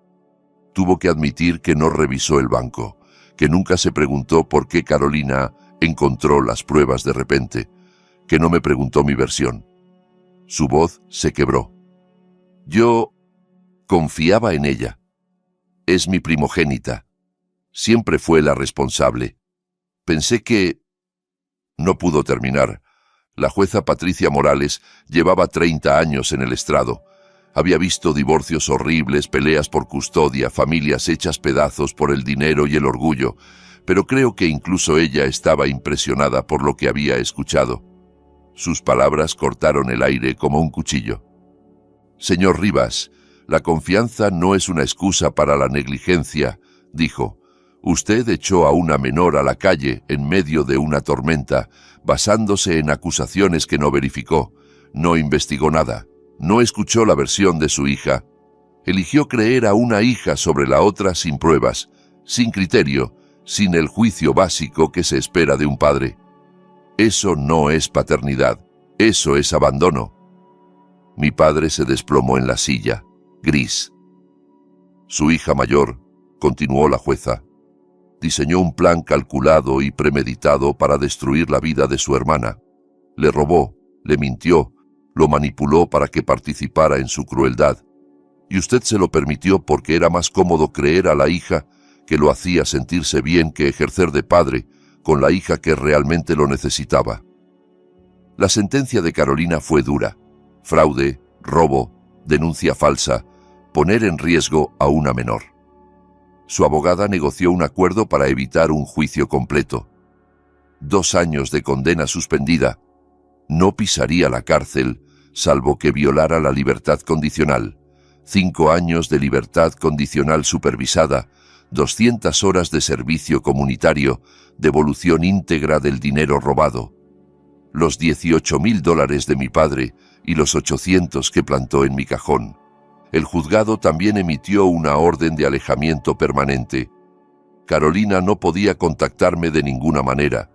Tuvo que admitir que no revisó el banco, que nunca se preguntó por qué Carolina encontró las pruebas de repente, que no me preguntó mi versión. Su voz se quebró. Yo confiaba en ella. Es mi primogénita. Siempre fue la responsable. Pensé que... No pudo terminar. La jueza Patricia Morales llevaba 30 años en el estrado. Había visto divorcios horribles, peleas por custodia, familias hechas pedazos por el dinero y el orgullo, pero creo que incluso ella estaba impresionada por lo que había escuchado. Sus palabras cortaron el aire como un cuchillo. Señor Rivas, la confianza no es una excusa para la negligencia, dijo. Usted echó a una menor a la calle en medio de una tormenta, basándose en acusaciones que no verificó. No investigó nada. No escuchó la versión de su hija. Eligió creer a una hija sobre la otra sin pruebas, sin criterio, sin el juicio básico que se espera de un padre. Eso no es paternidad. Eso es abandono. Mi padre se desplomó en la silla, gris. Su hija mayor, continuó la jueza, diseñó un plan calculado y premeditado para destruir la vida de su hermana. Le robó, le mintió, lo manipuló para que participara en su crueldad. Y usted se lo permitió porque era más cómodo creer a la hija que lo hacía sentirse bien que ejercer de padre con la hija que realmente lo necesitaba. La sentencia de Carolina fue dura. Fraude, robo, denuncia falsa, poner en riesgo a una menor. Su abogada negoció un acuerdo para evitar un juicio completo. 2 años de condena suspendida. No pisaría la cárcel, salvo que violara la libertad condicional. 5 años de libertad condicional supervisada, 200 horas de servicio comunitario, devolución íntegra del dinero robado. Los $18,000 de mi padre y los 800 que plantó en mi cajón. El juzgado también emitió una orden de alejamiento permanente. Carolina no podía contactarme de ninguna manera,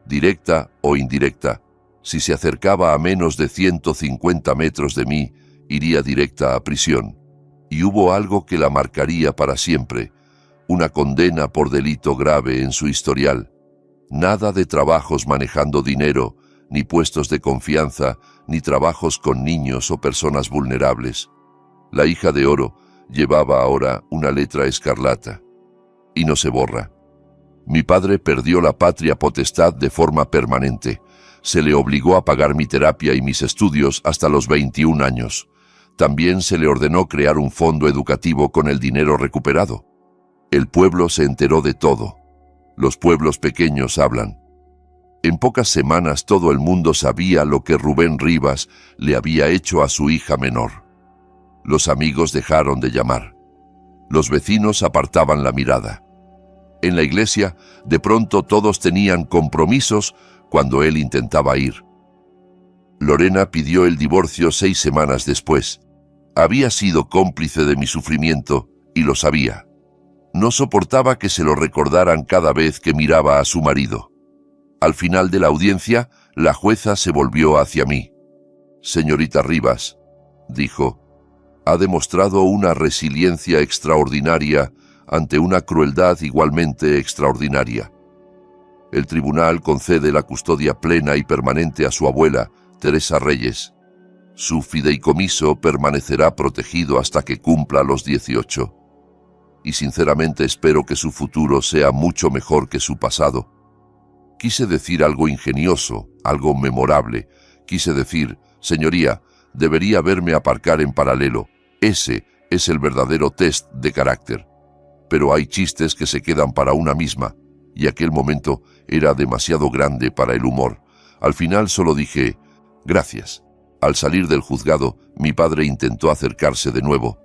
directa o indirecta. Si se acercaba a menos de 150 metros de mí, iría directa a prisión. Y hubo algo que la marcaría para siempre, una condena por delito grave en su historial. Nada de trabajos manejando dinero, ni puestos de confianza, ni trabajos con niños o personas vulnerables. La hija de oro llevaba ahora una letra escarlata. Y no se borra. Mi padre perdió la patria potestad de forma permanente. Se le obligó a pagar mi terapia y mis estudios hasta los 21 años. También se le ordenó crear un fondo educativo con el dinero recuperado. El pueblo se enteró de todo. Los pueblos pequeños hablan. En pocas semanas todo el mundo sabía lo que Rubén Rivas le había hecho a su hija menor. Los amigos dejaron de llamar. Los vecinos apartaban la mirada. En la iglesia, de pronto todos tenían compromisos cuando él intentaba ir. Lorena pidió el divorcio 6 semanas después. Había sido cómplice de mi sufrimiento y lo sabía. No soportaba que se lo recordaran cada vez que miraba a su marido. Al final de la audiencia, la jueza se volvió hacia mí. Señorita Rivas, dijo, ha demostrado una resiliencia extraordinaria ante una crueldad igualmente extraordinaria. El tribunal concede la custodia plena y permanente a su abuela, Teresa Reyes. Su fideicomiso permanecerá protegido hasta que cumpla los 18. Y sinceramente espero que su futuro sea mucho mejor que su pasado. Quise decir algo ingenioso, algo memorable. Quise decir, señoría, debería verme aparcar en paralelo. Ese es el verdadero test de carácter. Pero hay chistes que se quedan para una misma, y aquel momento era demasiado grande para el humor. Al final solo dije, gracias. Al salir del juzgado, mi padre intentó acercarse de nuevo.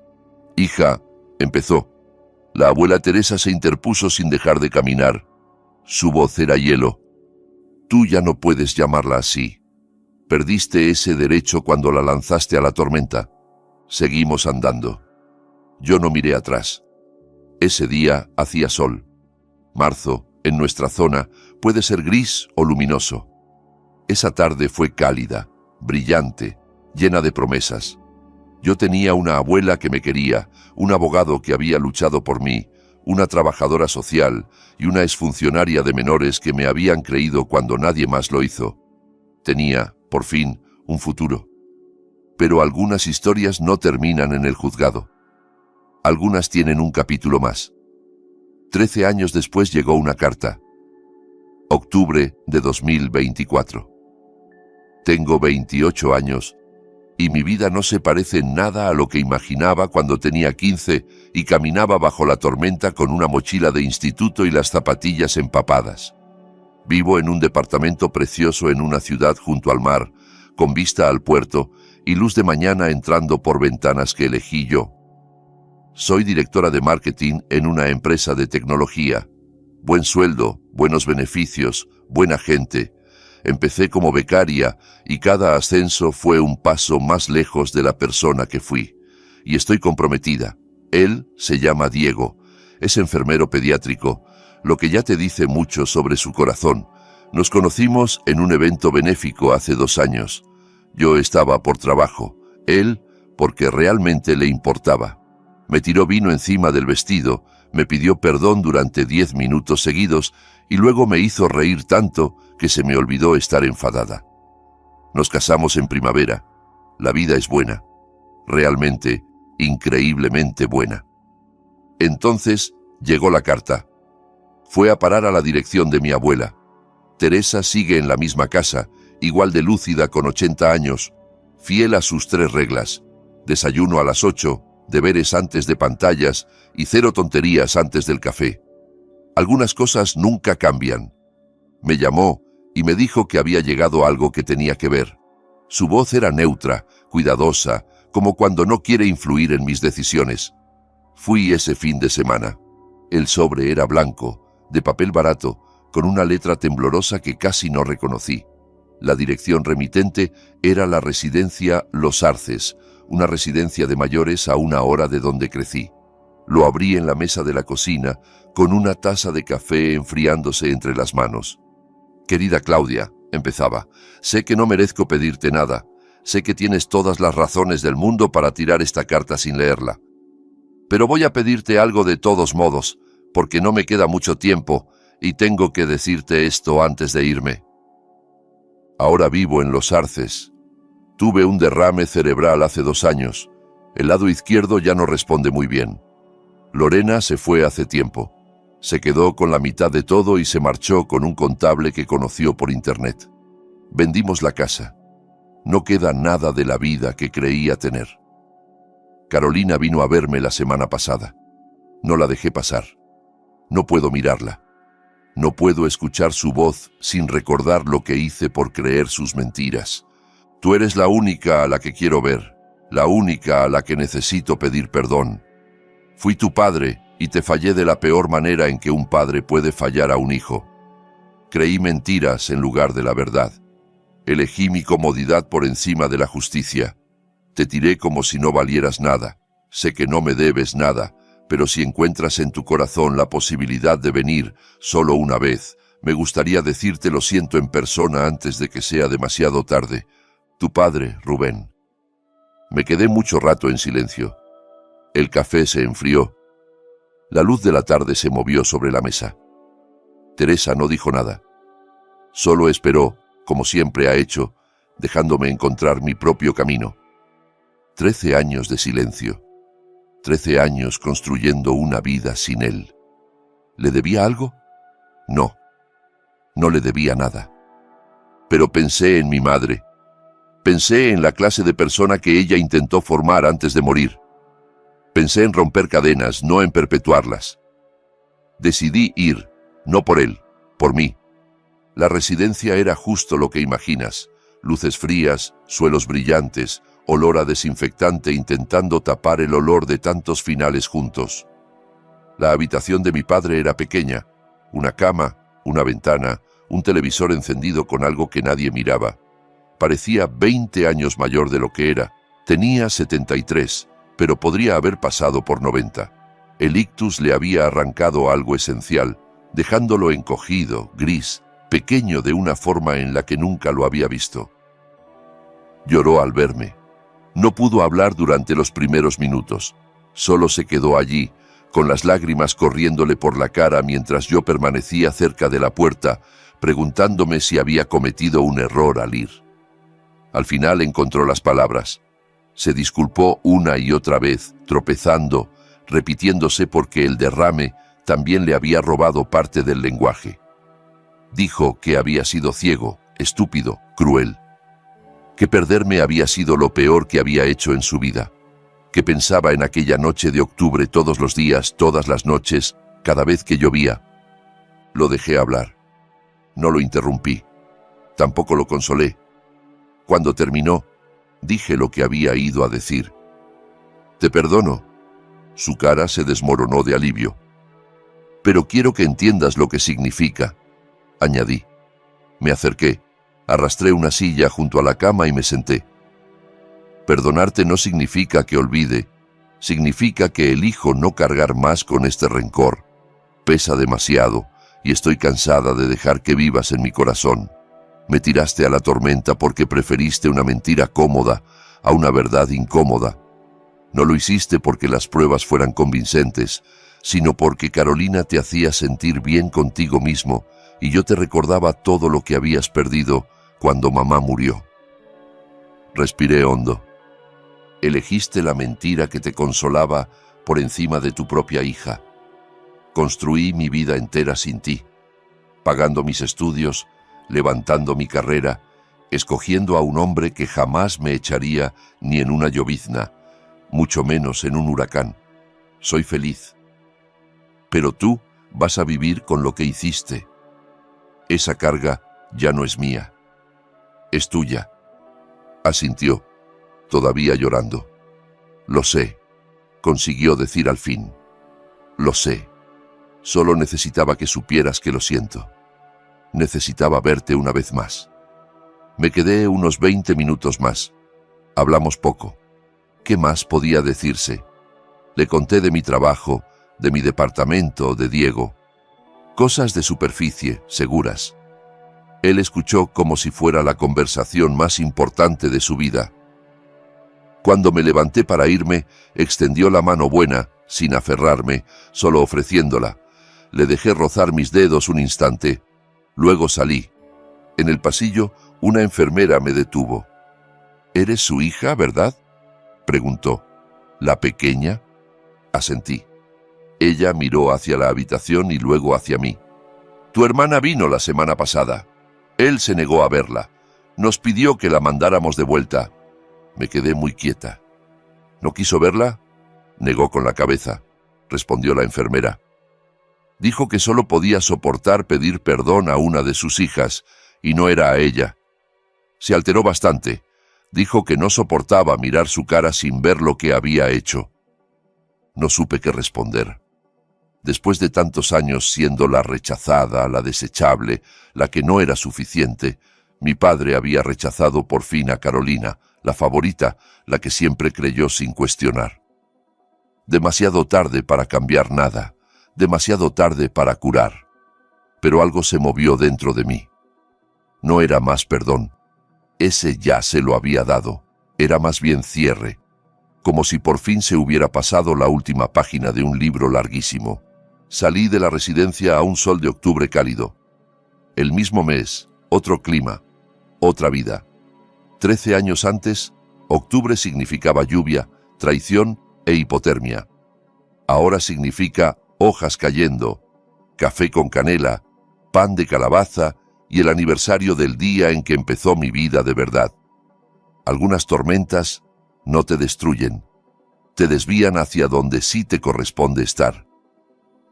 Hija, empezó. La abuela Teresa se interpuso sin dejar de caminar. Su voz era hielo. Tú ya no puedes llamarla así. Perdiste ese derecho cuando la lanzaste a la tormenta. Seguimos andando. Yo no miré atrás. Ese día hacía sol. Marzo, en nuestra zona, puede ser gris o luminoso. Esa tarde fue cálida, brillante, llena de promesas. Yo tenía una abuela que me quería, un abogado que había luchado por mí, una trabajadora social y una exfuncionaria de menores que me habían creído cuando nadie más lo hizo. Tenía, por fin, un futuro. Pero algunas historias no terminan en el juzgado. Algunas tienen un capítulo más. 13 años después llegó una carta. Octubre de 2024. Tengo 28 años y mi vida no se parece en nada a lo que imaginaba cuando tenía 15 y caminaba bajo la tormenta con una mochila de instituto y las zapatillas empapadas. Vivo en un departamento precioso en una ciudad junto al mar, con vista al puerto y luz de mañana entrando por ventanas que elegí yo. Soy directora de marketing en una empresa de tecnología. Buen sueldo, buenos beneficios, buena gente. Empecé como becaria y cada ascenso fue un paso más lejos de la persona que fui. Y estoy comprometida. Él se llama Diego. Es enfermero pediátrico, lo que ya te dice mucho sobre su corazón. Nos conocimos en un evento benéfico hace 2 años. Yo estaba por trabajo, él porque realmente le importaba. Me tiró vino encima del vestido, me pidió perdón durante 10 minutos seguidos y luego me hizo reír tanto que se me olvidó estar enfadada. Nos casamos en primavera. La vida es buena. Realmente, increíblemente buena. Entonces llegó la carta. Fue a parar a la dirección de mi abuela. Teresa sigue en la misma casa, igual de lúcida con 80 años, fiel a sus 3 reglas. Desayuno a las 8, deberes antes de pantallas y 0 tonterías antes del café. Algunas cosas nunca cambian. Me llamó y me dijo que había llegado algo que tenía que ver. Su voz era neutra, cuidadosa, como cuando no quiere influir en mis decisiones. Fui ese fin de semana. El sobre era blanco, de papel barato, con una letra temblorosa que casi no reconocí. La dirección remitente era la residencia Los Arces, una residencia de mayores a 1 hora de donde crecí. Lo abrí en la mesa de la cocina, con una taza de café enfriándose entre las manos. «Querida Claudia», empezaba, «sé que no merezco pedirte nada. Sé que tienes todas las razones del mundo para tirar esta carta sin leerla. Pero voy a pedirte algo de todos modos, porque no me queda mucho tiempo y tengo que decirte esto antes de irme. Ahora vivo en Los Arces. Tuve un derrame cerebral hace 2 años. El lado izquierdo ya no responde muy bien. Lorena se fue hace tiempo. Se quedó con la mitad de todo y se marchó con un contable que conoció por internet. Vendimos la casa. No queda nada de la vida que creía tener. Carolina vino a verme la semana pasada. No la dejé pasar. No puedo mirarla. No puedo escuchar su voz sin recordar lo que hice por creer sus mentiras. Tú eres la única a la que quiero ver, la única a la que necesito pedir perdón. Fui tu padre y te fallé de la peor manera en que un padre puede fallar a un hijo. Creí mentiras en lugar de la verdad. Elegí mi comodidad por encima de la justicia. Te tiré como si no valieras nada. Sé que no me debes nada, pero si encuentras en tu corazón la posibilidad de venir solo una vez, me gustaría decirte lo siento en persona antes de que sea demasiado tarde. Tu padre, Rubén. Me quedé mucho rato en silencio. El café se enfrió. La luz de la tarde se movió sobre la mesa. Teresa no dijo nada. Solo esperó, como siempre ha hecho, dejándome encontrar mi propio camino. 13 años de silencio. 13 años construyendo una vida sin él. ¿Le debía algo? No. No le debía nada. Pero pensé en mi madre. Pensé en la clase de persona que ella intentó formar antes de morir. Pensé en romper cadenas, no en perpetuarlas. Decidí ir, no por él, por mí. La residencia era justo lo que imaginas. Luces frías, suelos brillantes, olor a desinfectante intentando tapar el olor de tantos finales juntos. La habitación de mi padre era pequeña. Una cama, una ventana, un televisor encendido con algo que nadie miraba. Parecía 20 años mayor de lo que era. Tenía 73, pero podría haber pasado por 90. El ictus le había arrancado algo esencial, dejándolo encogido, gris, pequeño de una forma en la que nunca lo había visto. Lloró al verme. No pudo hablar durante los primeros minutos. Solo se quedó allí, con las lágrimas corriéndole por la cara mientras yo permanecía cerca de la puerta, preguntándome si había cometido un error al ir. Al final encontró las palabras. Se disculpó una y otra vez, tropezando, repitiéndose porque el derrame también le había robado parte del lenguaje. Dijo que había sido ciego, estúpido, cruel. Que perderme había sido lo peor que había hecho en su vida. Que pensaba en aquella noche de octubre todos los días, todas las noches, cada vez que llovía. Lo dejé hablar. No lo interrumpí. Tampoco lo consolé. Cuando terminó, dije lo que había ido a decir. «Te perdono». Su cara se desmoronó de alivio. «Pero quiero que entiendas lo que significa», añadí. Me acerqué, arrastré una silla junto a la cama y me senté. Perdonarte no significa que olvide, significa que elijo no cargar más con este rencor. Pesa demasiado y estoy cansada de dejar que vivas en mi corazón. Me tiraste a la tormenta porque preferiste una mentira cómoda a una verdad incómoda. No lo hiciste porque las pruebas fueran convincentes, sino porque Carolina te hacía sentir bien contigo mismo y yo te recordaba todo lo que habías perdido cuando mamá murió. Respiré hondo. Elegiste la mentira que te consolaba por encima de tu propia hija. Construí mi vida entera sin ti, pagando mis estudios, levantando mi carrera, escogiendo a un hombre que jamás me echaría ni en una llovizna, mucho menos en un huracán. Soy feliz. Pero tú vas a vivir con lo que hiciste. Esa carga ya no es mía. Es tuya. Asintió, todavía llorando. Lo sé, consiguió decir al fin. Lo sé. Solo necesitaba que supieras que lo siento. Necesitaba verte una vez más. Me quedé unos 20 minutos más. Hablamos poco. ¿Qué más podía decirse? Le conté de mi trabajo, de mi departamento, de Diego. Cosas de superficie, seguras. Él escuchó como si fuera la conversación más importante de su vida. Cuando me levanté para irme, extendió la mano buena, sin aferrarme, solo ofreciéndola. Le dejé rozar mis dedos un instante. Luego salí. En el pasillo, una enfermera me detuvo. «¿Eres su hija, verdad?», preguntó. «¿La pequeña?». Asentí. Ella miró hacia la habitación y luego hacia mí. «Tu hermana vino la semana pasada. Él se negó a verla. Nos pidió que la mandáramos de vuelta». Me quedé muy quieta. «¿No quiso verla?». Negó con la cabeza. Respondió la enfermera. Dijo que solo podía soportar pedir perdón a una de sus hijas, y no era a ella. Se alteró bastante. Dijo que no soportaba mirar su cara sin ver lo que había hecho. No supe qué responder. Después de tantos años siendo la rechazada, la desechable, la que no era suficiente, mi padre había rechazado por fin a Carolina, la favorita, la que siempre creyó sin cuestionar. Demasiado tarde para cambiar nada, demasiado tarde para curar. Pero algo se movió dentro de mí. No era más perdón. Ese ya se lo había dado. Era más bien cierre. Como si por fin se hubiera pasado la última página de un libro larguísimo. Salí de la residencia a un sol de octubre cálido. El mismo mes, otro clima, otra vida. 13 años antes, octubre significaba lluvia, traición e hipotermia. Ahora significa hojas cayendo, café con canela, pan de calabaza y el aniversario del día en que empezó mi vida de verdad. Algunas tormentas no te destruyen, te desvían hacia donde sí te corresponde estar.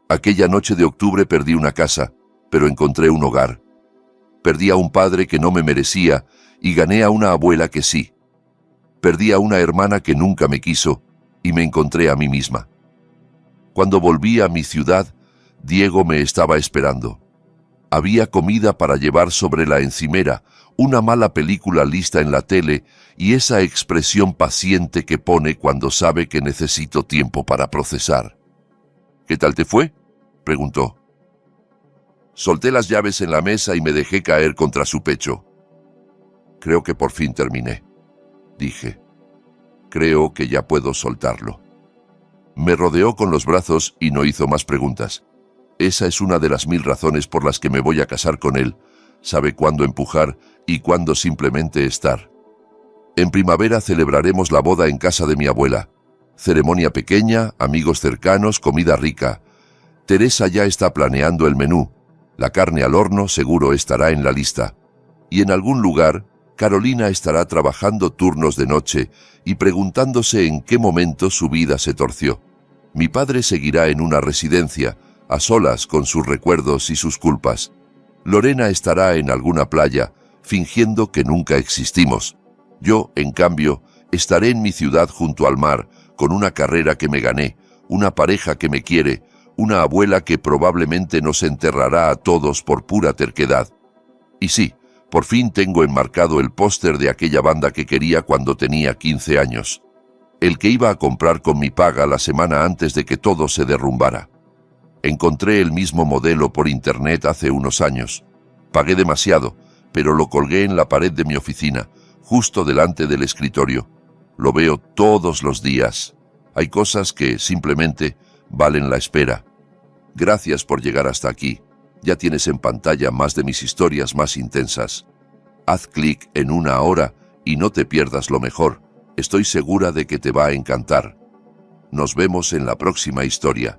Aquella noche de octubre perdí una casa, pero encontré un hogar. Perdí a un padre que no me merecía y gané a una abuela que sí. Perdí a una hermana que nunca me quiso y me encontré a mí misma. Cuando volví a mi ciudad, Diego me estaba esperando. Había comida para llevar sobre la encimera, una mala película lista en la tele y esa expresión paciente que pone cuando sabe que necesito tiempo para procesar. «¿Qué tal te fue?», preguntó. Solté las llaves en la mesa y me dejé caer contra su pecho. Creo que por fin terminé, dije. Creo que ya puedo soltarlo. Me rodeó con los brazos y no hizo más preguntas. Esa es una de las 1000 razones por las que me voy a casar con él. Sabe cuándo empujar y cuándo simplemente estar. En primavera celebraremos la boda en casa de mi abuela. Ceremonia pequeña, amigos cercanos, comida rica. Teresa ya está planeando el menú. La carne al horno seguro estará en la lista. Y en algún lugar, Carolina estará trabajando turnos de noche y preguntándose en qué momento su vida se torció. Mi padre seguirá en una residencia, a solas con sus recuerdos y sus culpas. Lorena estará en alguna playa, fingiendo que nunca existimos. Yo, en cambio, estaré en mi ciudad junto al mar, con una carrera que me gané, una pareja que me quiere, una abuela que probablemente nos enterrará a todos por pura terquedad. Y sí, por fin tengo enmarcado el póster de aquella banda que quería cuando tenía 15 años. El que iba a comprar con mi paga la semana antes de que todo se derrumbara. Encontré el mismo modelo por internet hace unos años. Pagué demasiado, pero lo colgué en la pared de mi oficina, justo delante del escritorio. Lo veo todos los días. Hay cosas que simplemente valen la espera. Gracias por llegar hasta aquí. Ya tienes en pantalla más de mis historias más intensas. Haz clic en una hora y no te pierdas lo mejor. Estoy segura de que te va a encantar. Nos vemos en la próxima historia.